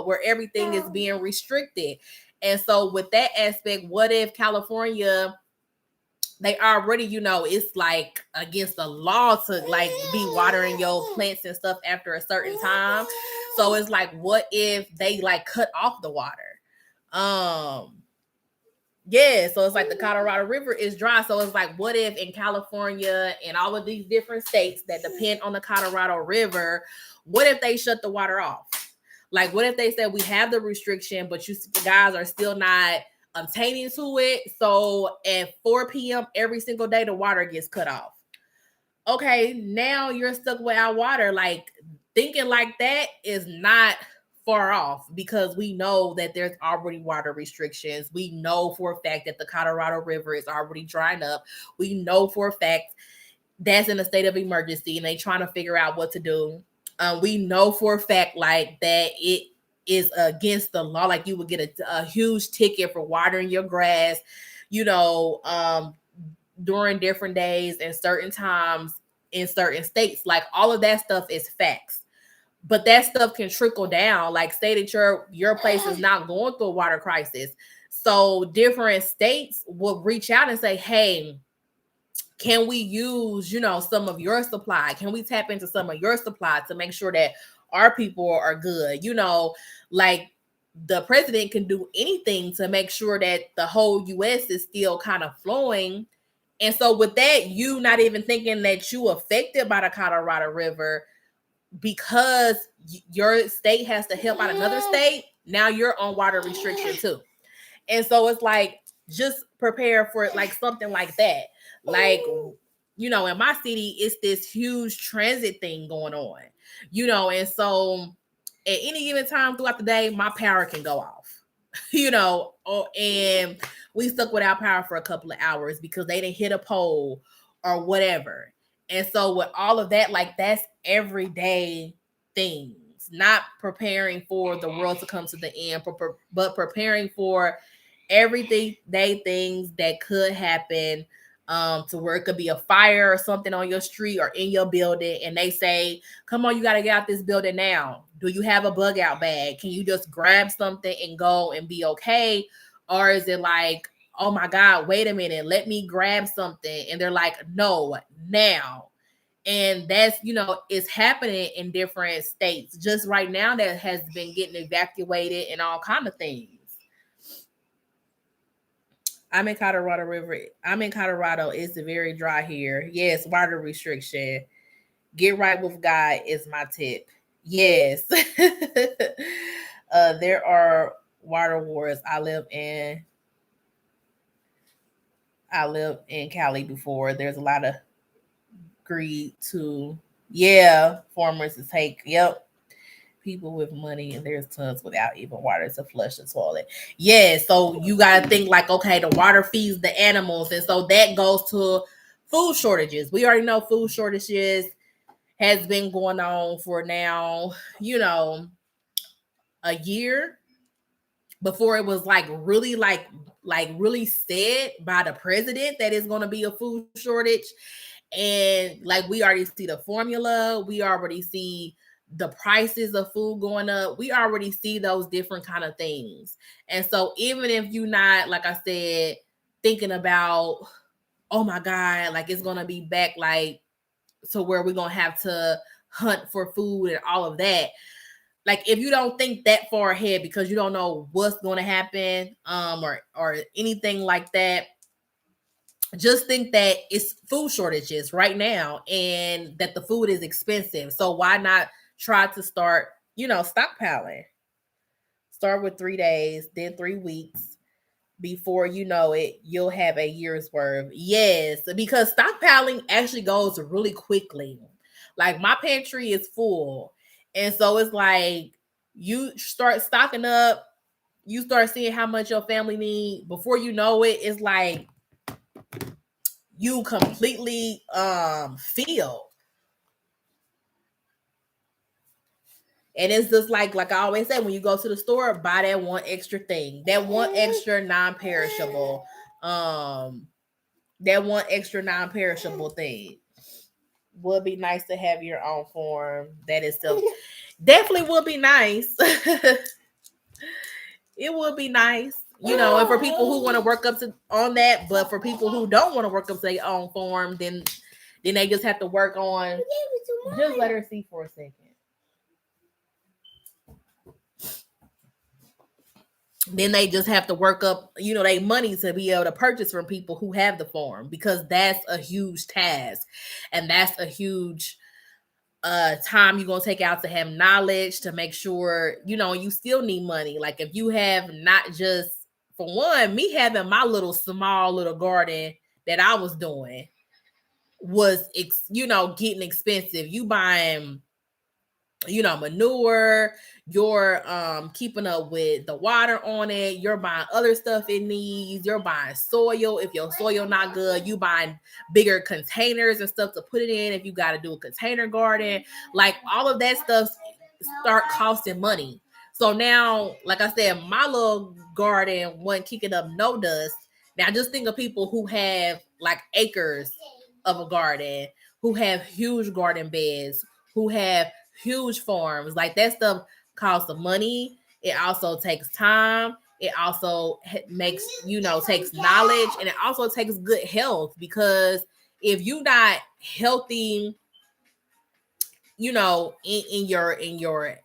where everything is being restricted. And so with that aspect, what if California, they already, it's like against the law to like be watering your plants and stuff after a certain time. So it's like, what if they like cut off the water? Yeah, so it's like the Colorado River is dry. So it's like, what if in California and all of these different states that depend on the Colorado River, what if they shut the water off? Like, what if they said we have the restriction, but you guys are still not obtaining to it? So at 4 p.m. every single day, the water gets cut off. Okay, now you're stuck without water. Like, thinking like that is not far off, because we know that there's already water restrictions. We know for a fact that the Colorado River is already drying up. We know for a fact that's in a state of emergency and they trying to figure out what to do. We know for a fact like that it is against the law. Like, you would get a huge ticket for watering your grass, during different days and certain times in certain states. Like, all of that stuff is facts. But that stuff can trickle down. Like, say that your place is not going through a water crisis. So different states will reach out and say, hey, can we use, some of your supply? Can we tap into some of your supply to make sure that our people are good? Like, the president can do anything to make sure that the whole U.S. is still kind of flowing. And so with that, you not even thinking that you affected by the Colorado River, because your state has to help out another state. Now you're on water restriction too. And so it's like, just prepare for like something like that. Like, in my city, it's this huge transit thing going on, and so at any given time throughout the day, my power can go off, and we stuck without power for a couple of hours because they didn't hit a pole or whatever. And so with all of that, like, that's everyday things, not preparing for the world to come to the end, but preparing for everyday things that could happen, to where it could be a fire or something on your street or in your building, and they say, come on, you got to get out this building now. Do you have a bug out bag? Can you just grab something and go and be okay? Or is it like, oh my God, wait a minute, let me grab something, and they're like, no, now. And that's, it's happening in different states just right now that has been getting evacuated and all kind of things. I'm in Colorado River. I'm in Colorado. It's very dry here. Yes, water restriction. Get right with God is my tip. Yes. There are water wars. I lived in Cali before. There's a lot of greed to, yeah, farmers to take. Yep. People with money, and there's tons without even water to flush the toilet. Yeah, so you got to think like, okay, the water feeds the animals, and so that goes to food shortages. We already know food shortages has been going on for now, a year, before it was really said by the president that it's going to be a food shortage. And like, we already see the formula, we already see the prices of food going up, we already see those different kind of things. And so even if you not, like I said, thinking about, oh my God, like it's gonna be back like to where we're gonna have to hunt for food and all of that. Like, if you don't think that far ahead because you don't know what's going to happen, or anything like that, just think that it's food shortages right now and that the food is expensive. So why not try to start, stockpiling? Start with 3 days, then 3 weeks. Before you know it, you'll have a year's worth. Yes, because stockpiling actually goes really quickly. Like, my pantry is full. And so it's like, you start stocking up, you start seeing how much your family need. Before you know it, it's like you completely feel. And it's just like I always say, when you go to the store, buy that one extra thing, that one extra non-perishable, um, that one extra non-perishable thing. Would be nice to have your own farm. That is still definitely would be nice. It would be nice, and for people who want to work up to on that, but for people who don't want to work up to their own farm, then they just have to work on. Just let her see for a second. Then they just have to work up, their money to be able to purchase from people who have the farm, because that's a huge task, and that's a huge time you're gonna take out to have knowledge, to make sure you still need money. Like, if you have not just, for one, me having my little small little garden that I was doing was getting expensive. You buying manure, you're keeping up with the water on it, you're buying other stuff it needs, you're buying soil. If your soil not good, you buying bigger containers and stuff to put it in if you got to do a container garden. Like, all of that stuff start costing money. So now, like I said, my little garden wasn't kicking up no dust. Now just think of people who have like acres of a garden, who have huge garden beds, who have huge farms. Like, that stuff costs some money. It also takes time. It also makes, takes knowledge, and it also takes good health, because if you not healthy, in your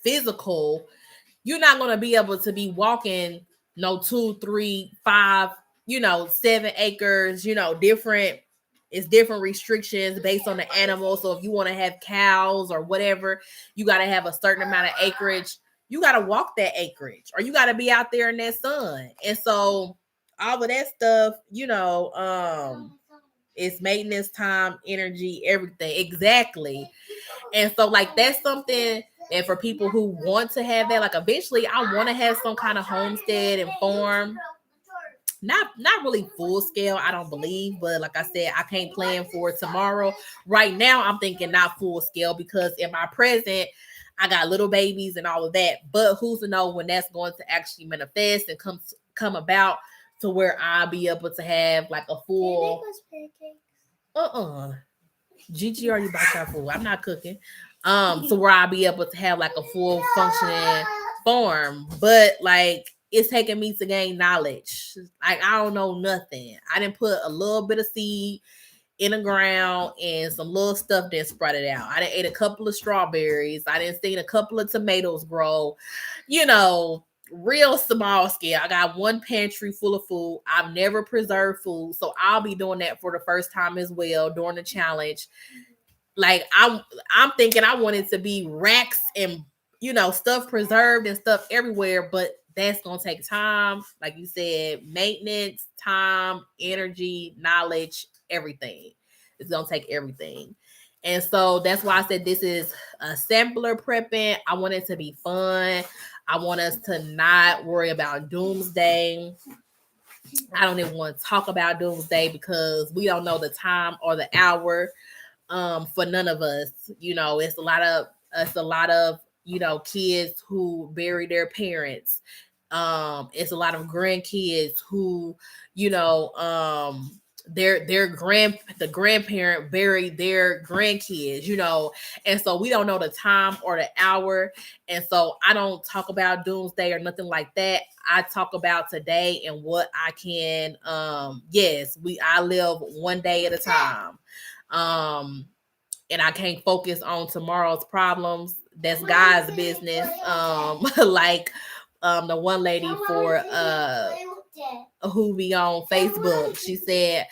physical, you're not going to be able to be walking no 2, 3, 5, 7 acres, different. It's different restrictions based on the animal. So if you want to have cows or whatever, you got to have a certain amount of acreage. You got to walk that acreage, or you got to be out there in that sun. And so all of that stuff, it's maintenance, time, energy, everything. Exactly. And so, like, that's something. And for people who want to have that, like, eventually I want to have some kind of homestead and farm. Not really full scale, I don't believe, but like I said, I can't plan for tomorrow. Right now, I'm thinking not full scale, because in my present, I got little babies and all of that. But who's to know when that's going to actually manifest and come about, to where I'll be able to have like a full. Gigi already bought your food. I'm not cooking. So where I'll be able to have like a full functioning farm. But like, it's taking me to gain knowledge. Like, I don't know nothing. I didn't put a little bit of seed in the ground and some little stuff that sprouted out. I done ate a couple of strawberries. I done seen a couple of tomatoes grow, real small scale. I got one pantry full of food. I've never preserved food. So I'll be doing that for the first time as well during the challenge. Like, I'm thinking I want it to be racks and stuff preserved and stuff everywhere, but that's gonna take time. Like you said, maintenance, time, energy, knowledge, everything. It's gonna take everything. And so that's why I said this is a sampler prepping. I want it to be fun. I want us to not worry about doomsday. I don't even want to talk about doomsday, because we don't know the time or the hour. For none of us, it's a lot of kids who bury their parents. It's a lot of grandkids who, you know, the grandparent buried their grandkids, and so we don't know the time or the hour. And so I don't talk about doomsday or nothing like that. I talk about today and what I can. Yes, I live one day at a time. And I can't focus on tomorrow's problems. That's God's business. Like the one lady for who be on Facebook, she said,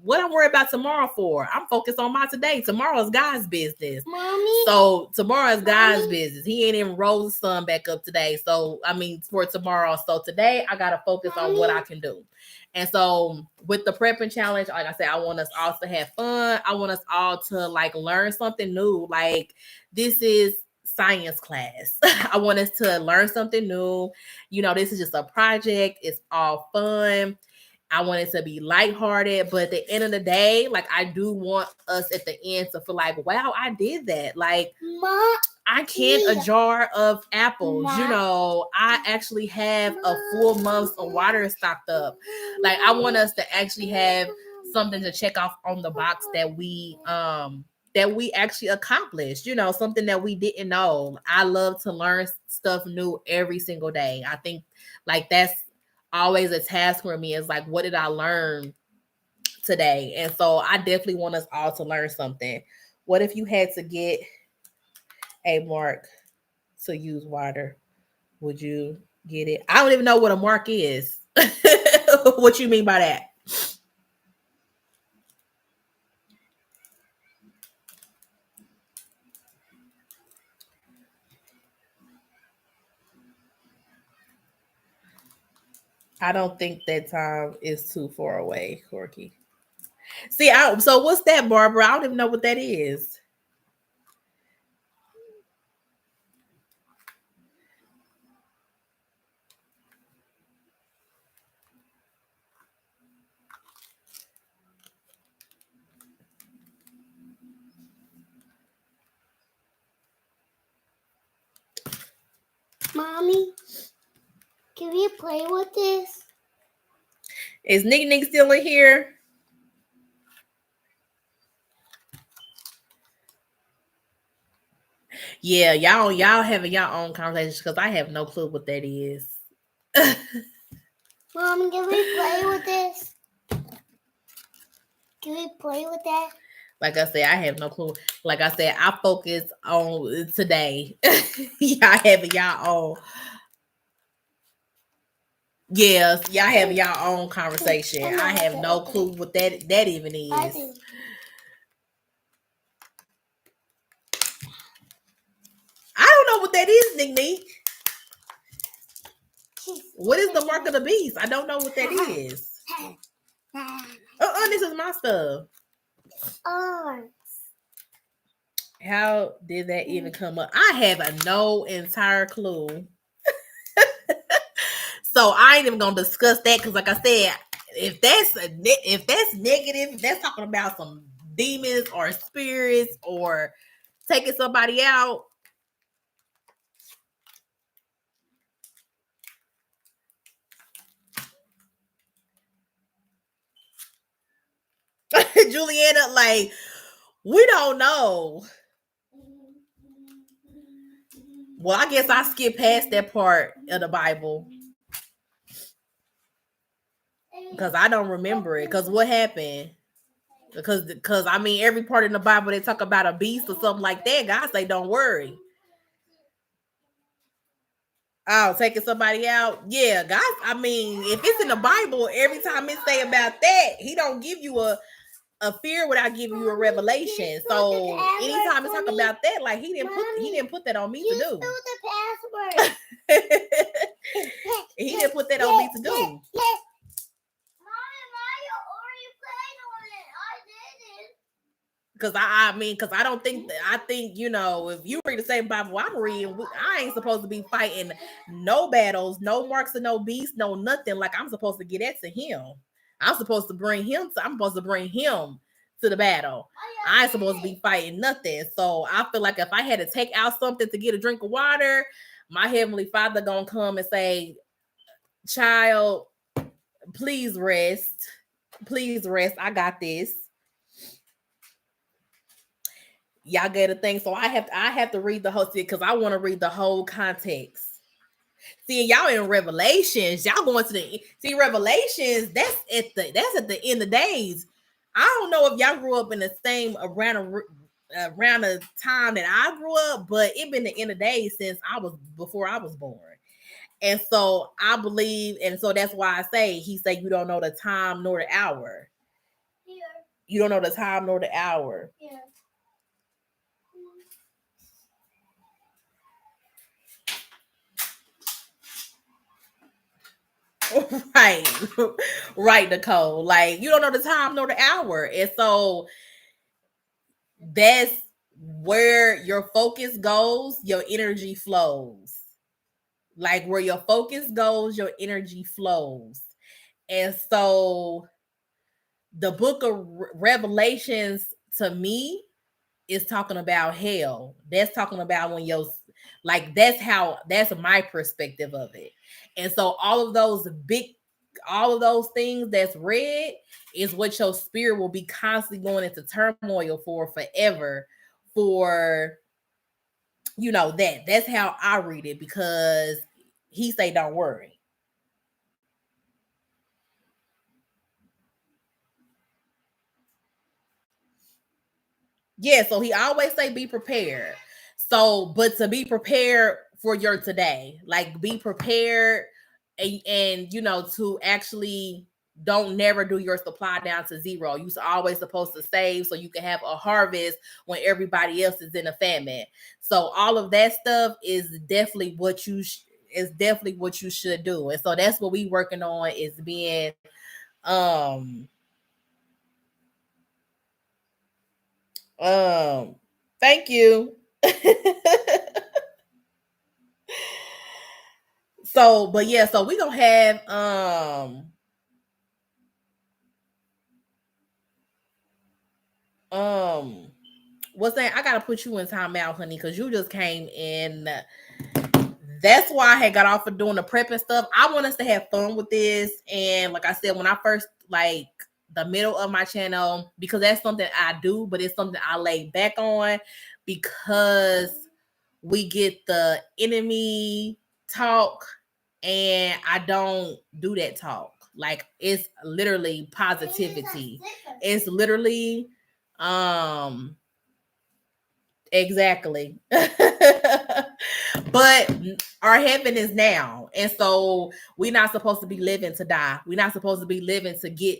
what I'm worried about tomorrow for? I'm focused on my today. Tomorrow is God's business. Mommy. So tomorrow is God's business. He ain't even rolled the sun back up today. So I mean, for tomorrow. So today I gotta focus on what I can do. And so with the prepping challenge, like I said, I want us all to have fun. I want us all to like learn something new. Like, this is science class. I want us to learn something new. This is just a project. It's all fun. I want it to be lighthearted, but at the end of the day, like, I do want us at the end to feel like, wow, I did that. Like, Mom, I canned a jar of apples. You know, I actually have a full month of water stocked up. Like I want us to actually have something to check off on the box that we actually accomplished. You know, something that we didn't know. I love to learn stuff new every single day. I think like that's always a task for me is like, what did I learn today? And so I definitely want us all to learn something. What if you had to get a mark to use water? Would you get it? I don't even know what a mark is. What you mean by that? I don't think that time is too far away, Corky. See, so what's that, Barbara? I don't even know what that is. Mommy, can we play with this? Is Nick Nick still in here? Yeah, y'all having your own conversations because I have no clue what that is. Mommy, can we play with this? Can we play with that? Like I said, I have no clue. Like I said, I focus on today. Y'all having y'all own. Yes, y'all having y'all own conversation. I have no clue what that even is. I don't know what that is, Nick Nick. What is the mark of the beast? I don't know what that is. This is my stuff. How did that even come up? I have no entire clue. So I ain't even gonna discuss that because, like I said, if that's negative, that's talking about some demons or spirits or taking somebody out. Juliana, like, we don't know. Well, I guess I skipped past that part of the Bible because I don't remember it. Because what happened? Because I mean, every part in the Bible they talk about a beast or something like that. God say, "Don't worry." Oh, taking somebody out. Yeah, guys. I mean, if it's in the Bible, every time it say about that, He don't give you a fear without giving you a revelation. So anytime it's talk about that, like he didn't put that on me to do. The password. He didn't put that on me to do. Cause cause I don't think I think if you read the same Bible I'm reading, I ain't supposed to be fighting no battles, no marks of no beast, no nothing. Like I'm supposed to get that to him. I'm supposed to bring him to the battle. I ain't supposed to be fighting nothing. So I feel like if I had to take out something to get a drink of water, my heavenly Father gonna come and say, "Child, please rest. Please rest. I got this." Y'all get a thing, so I have to read the whole because I want to read the whole context. See, y'all in Revelations, y'all going to the Revelations. That's at the end of days. I don't know if y'all grew up in the same around the time that I grew up, but it been the end of days since before I was born. And so I believe, and so that's why I say he said you don't know the time nor the hour. Here. You don't know the time nor the hour. Yeah. Right. Right, Nicole. Like you don't know the time nor the hour. And so that's where your focus goes, your energy flows. Like where your focus goes, your energy flows. And so the book of Revelations to me is talking about hell. That's talking about when your, like, that's my perspective of it. And so all of those things that's red is what your spirit will be constantly going into turmoil for forever, for, that's how I read it, because he say don't worry. Yeah, so he always say be prepared. So, but to be prepared for your today, like be prepared, and to actually don't never do your supply down to zero. You're always supposed to save so you can have a harvest when everybody else is in a famine. So all of that stuff is definitely what you should do. And so that's what we working on, is being um um thank you. So, but yeah, so we gonna have um what's that? I gotta put you in timeout, honey, because you just came in. That's why I had got off of doing the prep and stuff. I want us to have fun with this. And like I said, when I first, like, the middle of my channel, because that's something I do, but it's something I lay back on, because we get the enemy talk, and I don't do that talk. Like, it's literally positivity. It's literally um exactly. But our heaven is now. And so we're not supposed to be living to die. We're not supposed to be living to get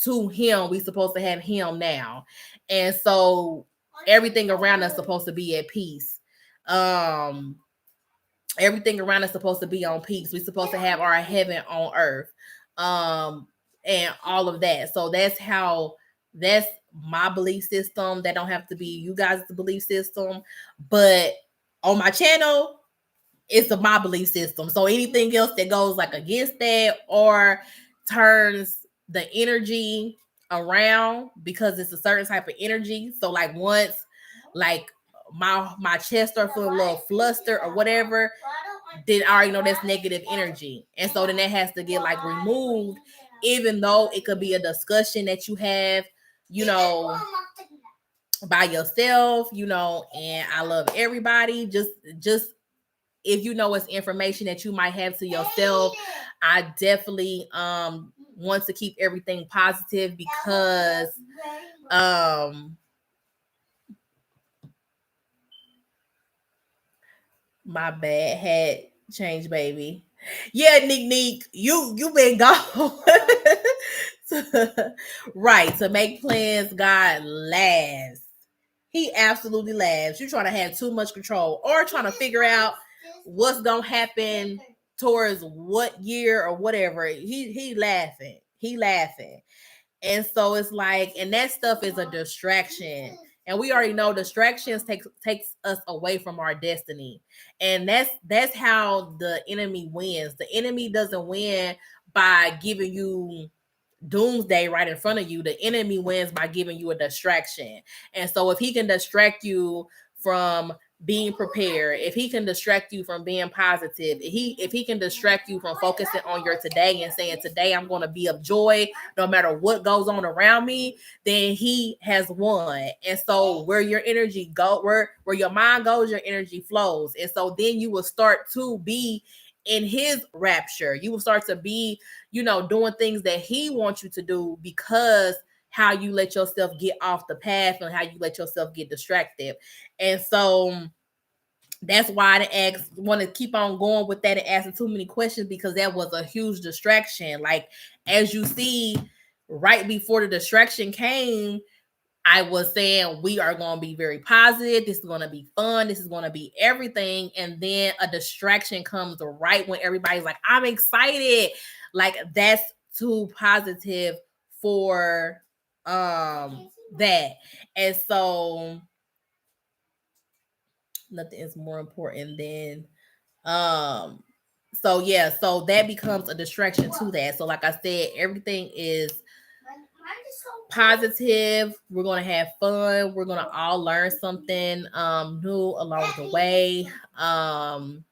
to him. We're supposed to have him now. And so everything around us supposed to be at peace. Um Everything around us supposed to be on peace. We're supposed to have our heaven on earth. And all of that. So that's my belief system. That don't have to be you guys' belief system. But on my channel, it's my belief system. So anything else that goes like against that, or turns the energy around, because it's a certain type of energy. So like, once, like, my chest starts feeling a little flustered or whatever, then I already know that's negative energy. And so then that has to get like removed, even though it could be a discussion that you have, you know, by yourself, and I love everybody. Just if it's information that you might have to yourself, I definitely want to keep everything positive, because um my bad, had changed, baby. Yeah, Nick, you been gone. Right, to make plans, God laughs. He absolutely laughs. You're trying to have too much control, or trying to figure out what's gonna happen towards what year or whatever. He laughing. He laughing. And so it's like, and that stuff is a distraction. And we already know distractions takes us away from our destiny. And that's how the enemy wins. The enemy doesn't win by giving you doomsday right in front of you. The enemy wins by giving you a distraction. And so if he can distract you from being prepared, if he can distract you from being positive, if he can distract you from focusing on your today and saying, today I'm going to be of joy no matter what goes on around me, then he has won. And so where your energy go, where your mind goes, your energy flows. And so then you will start to be in his rapture. You will start to be, doing things that he wants you to do, because how you let yourself get off the path and how you let yourself get distracted. And so that's why I want to keep on going with that and asking too many questions, because that was a huge distraction. Like, as you see, right before the distraction came, I was saying we are going to be very positive. This is going to be fun. This is going to be everything. And then a distraction comes right when everybody's like, I'm excited. Like, that's too positive for that. And so nothing is more important than so yeah, so that becomes a distraction to that. So like I said, everything is positive. We're gonna have fun. We're gonna all learn something new along the way. And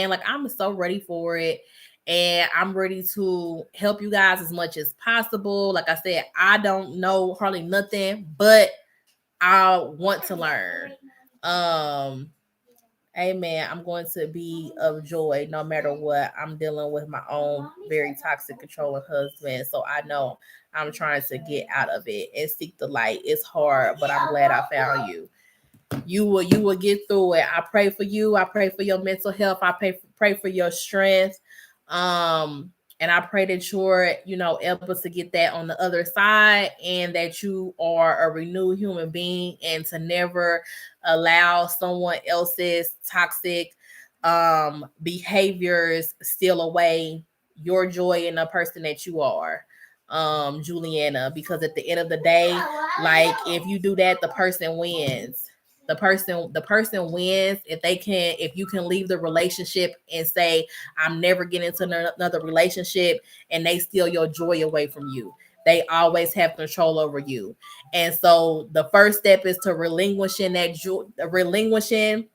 like I'm so ready for it. And I'm ready to help you guys as much as possible. Like I said, I don't know hardly nothing, but I want to learn. Um Amen. I'm going to be of joy no matter what. I'm dealing with my own very toxic, controlling husband. So I know I'm trying to get out of it and seek the light. It's hard, but I'm glad I found you. You will get through it. I pray for you. I pray for your mental health. I pray for your strength. And I pray that you're, able to get that on the other side and that you are a renewed human being and to never allow someone else's toxic behaviors steal away your joy in the person that you are, Juliana, because at the end of the day, like if you do that, the person wins. The person wins if you can leave the relationship and say, I'm never getting into another relationship, and they steal your joy away from you. They always have control over you. And so the first step is to relinquishing that joy, relinquishing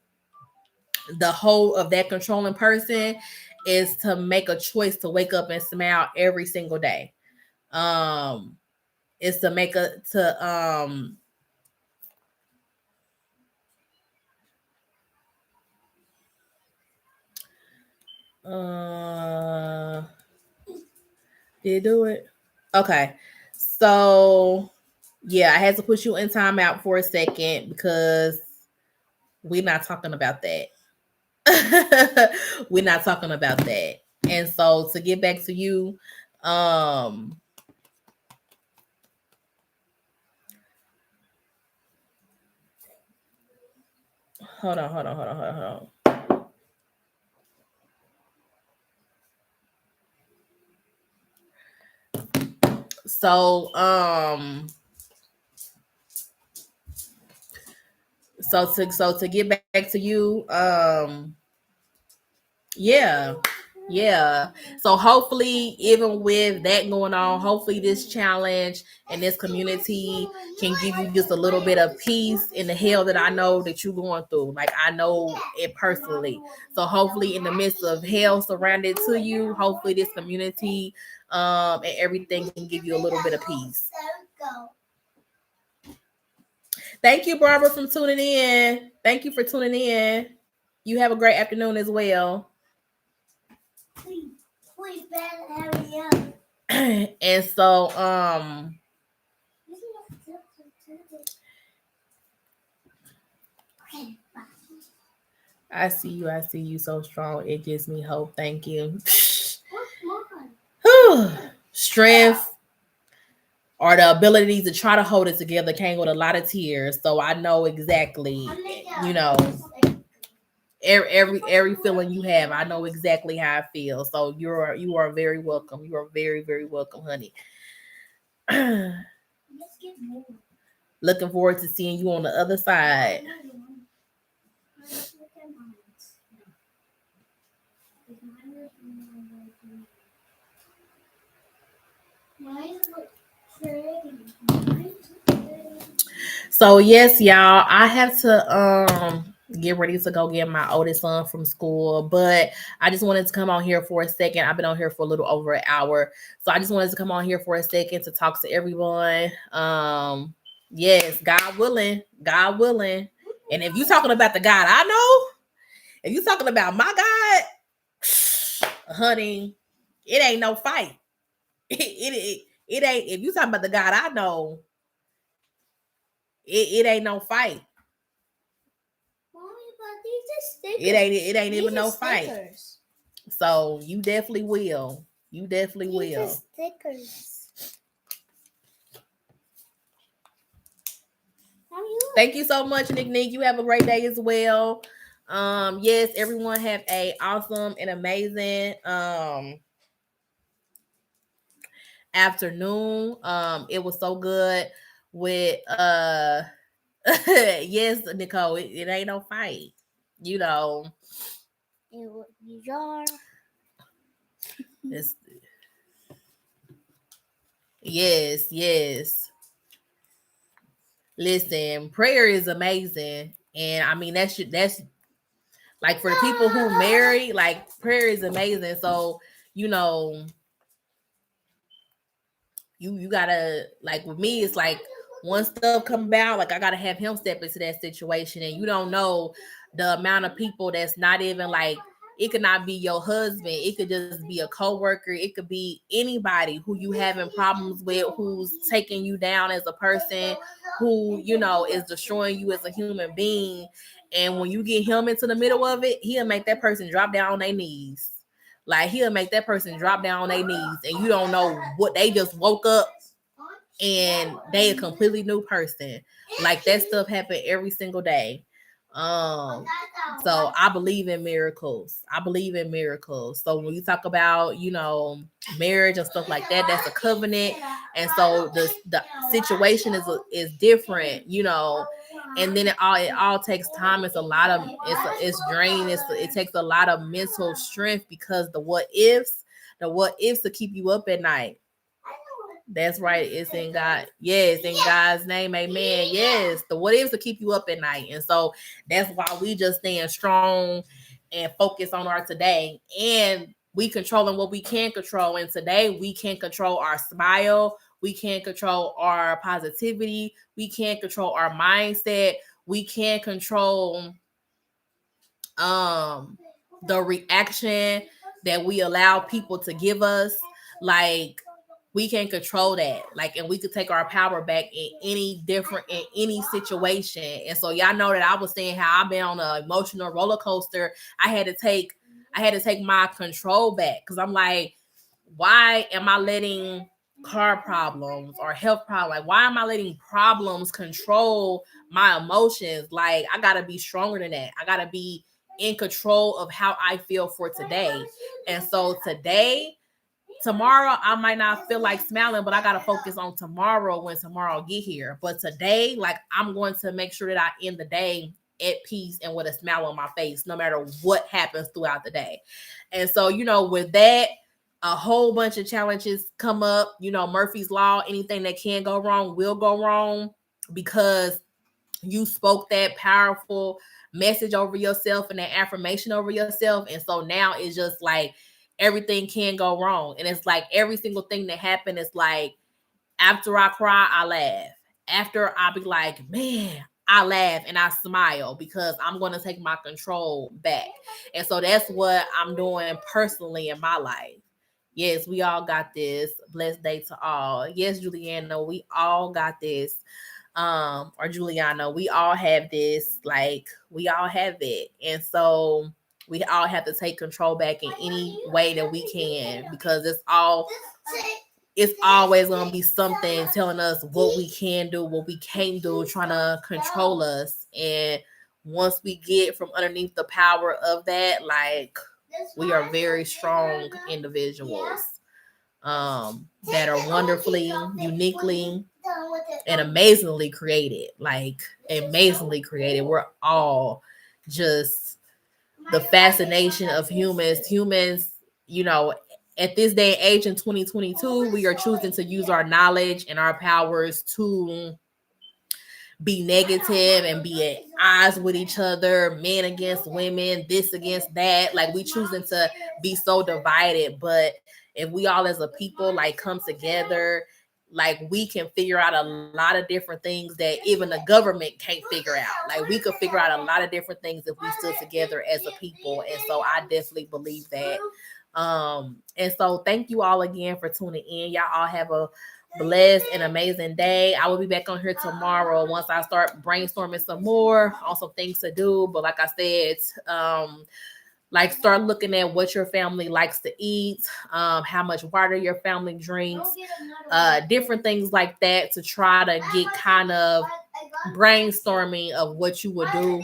the whole of that controlling person, is to make a choice to wake up and smile every single day. Um, is to make a to uh did it do it? Okay. So yeah, I had to put you in timeout for a second because we're not talking about that. We're not talking about that. And so to get back to you, um, hold on. So so to get back to you, yeah. Yeah. So hopefully, even with that going on, hopefully this challenge and this community can give you just a little bit of peace in the hell that I know that you're going through. Like I know it personally. So hopefully in the midst of hell surrounded to you, hopefully this community and everything can give you a little bit of peace. Thank you, Barbara, for tuning in. Thank you for tuning in. You have a great afternoon as well. Please better hurry up. And so, I see you so strong. It gives me hope. Thank you. Strength or the ability to try to hold it together came with a lot of tears. So I know exactly, you know, every feeling you have. I know exactly how I feel. So you are very welcome. You are very, very welcome, honey. Looking forward to seeing you on the other side. So yes, y'all, I have to get ready to go get my oldest son from school, but I just wanted to come on here for a second. I've been on here for a little over an hour. So I just wanted to come on here for a second to talk to everyone. Yes, God willing, God willing. And if you talking about the God I know, if you talking about my God, honey, it ain't no fight. It ain't. If you talking about the God I know, it ain't no fight. Mommy, but these are stickers. It ain't even no fight. So you definitely will. You definitely will. Stickers. Thank you so much, Nick. You have a great day as well. Yes, everyone have a awesome and amazing afternoon. It was so good with yes, Nicole, it ain't no fight. You know. It's Yes, yes. Listen, prayer is amazing. And I mean that's like for the people who marry, like prayer is amazing. So, you know, you gotta like with me, it's like when stuff come about, like I gotta have him step into that situation, and you don't know the amount of people that's not even like it could not be your husband, it could just be a coworker, it could be anybody who you having problems with, who's taking you down as a person, who is destroying you as a human being. And when you get him into the middle of it, he'll make that person drop down on their knees. Like he'll make that person drop down on their knees, and you don't know what they just woke up and they a completely new person. Like that stuff happen every single day. Um, so I believe in miracles. I believe in miracles. So when you talk about, marriage and stuff like that, that's a covenant. And so the situation is different, and then it all takes time. It's a lot of it's draining. It takes a lot of mental strength because the what ifs to keep you up at night. That's right. It's in God. Yes, in God's name, amen. Yes, the what ifs to keep you up at night. And so that's why we just stand strong and focus on our today. And we controlling what we can control. And today we can control our smile. We can't control our positivity. We can't control our mindset. We can't control um the reaction that we allow people to give us. Like we can control that, like, and we could take our power back in any situation. And so y'all know that I was saying how I've been on an emotional roller coaster. I had to take my control back because I'm like, why am I letting car problems or health problems, like why am I letting problems control my emotions? Like I gotta be stronger than that. I gotta be in control of how I feel for today. And so tomorrow I might not feel like smiling, but I gotta focus on tomorrow when tomorrow get here. But today, like I'm going to make sure that I end the day at peace and with a smile on my face, no matter what happens throughout the day. And so, with that, a whole bunch of challenges come up. Murphy's Law, anything that can go wrong will go wrong because you spoke that powerful message over yourself and that affirmation over yourself. And so now it's just like everything can go wrong. And it's like every single thing that happened is like after I cry, I laugh. After I be like, man, I laugh and I smile because I'm going to take my control back. And so that's what I'm doing personally in my life. Yes, we all got this. Blessed day to all. Yes, Juliana, we all got this. Or Juliana, we all have this. Like we all have it. And so we all have to take control back in any way that we can because it's always going to be something telling us what we can do, what we can't do, trying to control us. And once we get from underneath the power of that, like we are very strong individuals that are wonderfully, uniquely, and amazingly created. Like amazingly created. We're all just the fascination of humans. Humans, at this day and age in 2022, we are choosing to use our knowledge and our powers to be negative and be at odds with each other, men against women, this against that. Like we choosing to be so divided. But if we all as a people like come together, like we can figure out a lot of different things that even the government can't figure out. Like we could figure out a lot of different things if we stood together as a people. And so I definitely believe that. And so thank you all again for tuning in. Y'all all have a blessed and amazing day. I will be back on here tomorrow once I start brainstorming some more on some things to do. But like I said, like start looking at what your family likes to eat, how much water your family drinks, different things like that to try to get kind of brainstorming of what you would do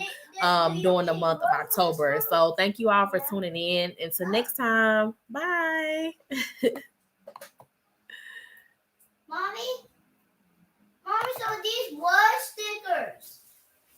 during the month of October. So thank you all for tuning in. Until next time, bye. Mommy, mommy, so these were stickers.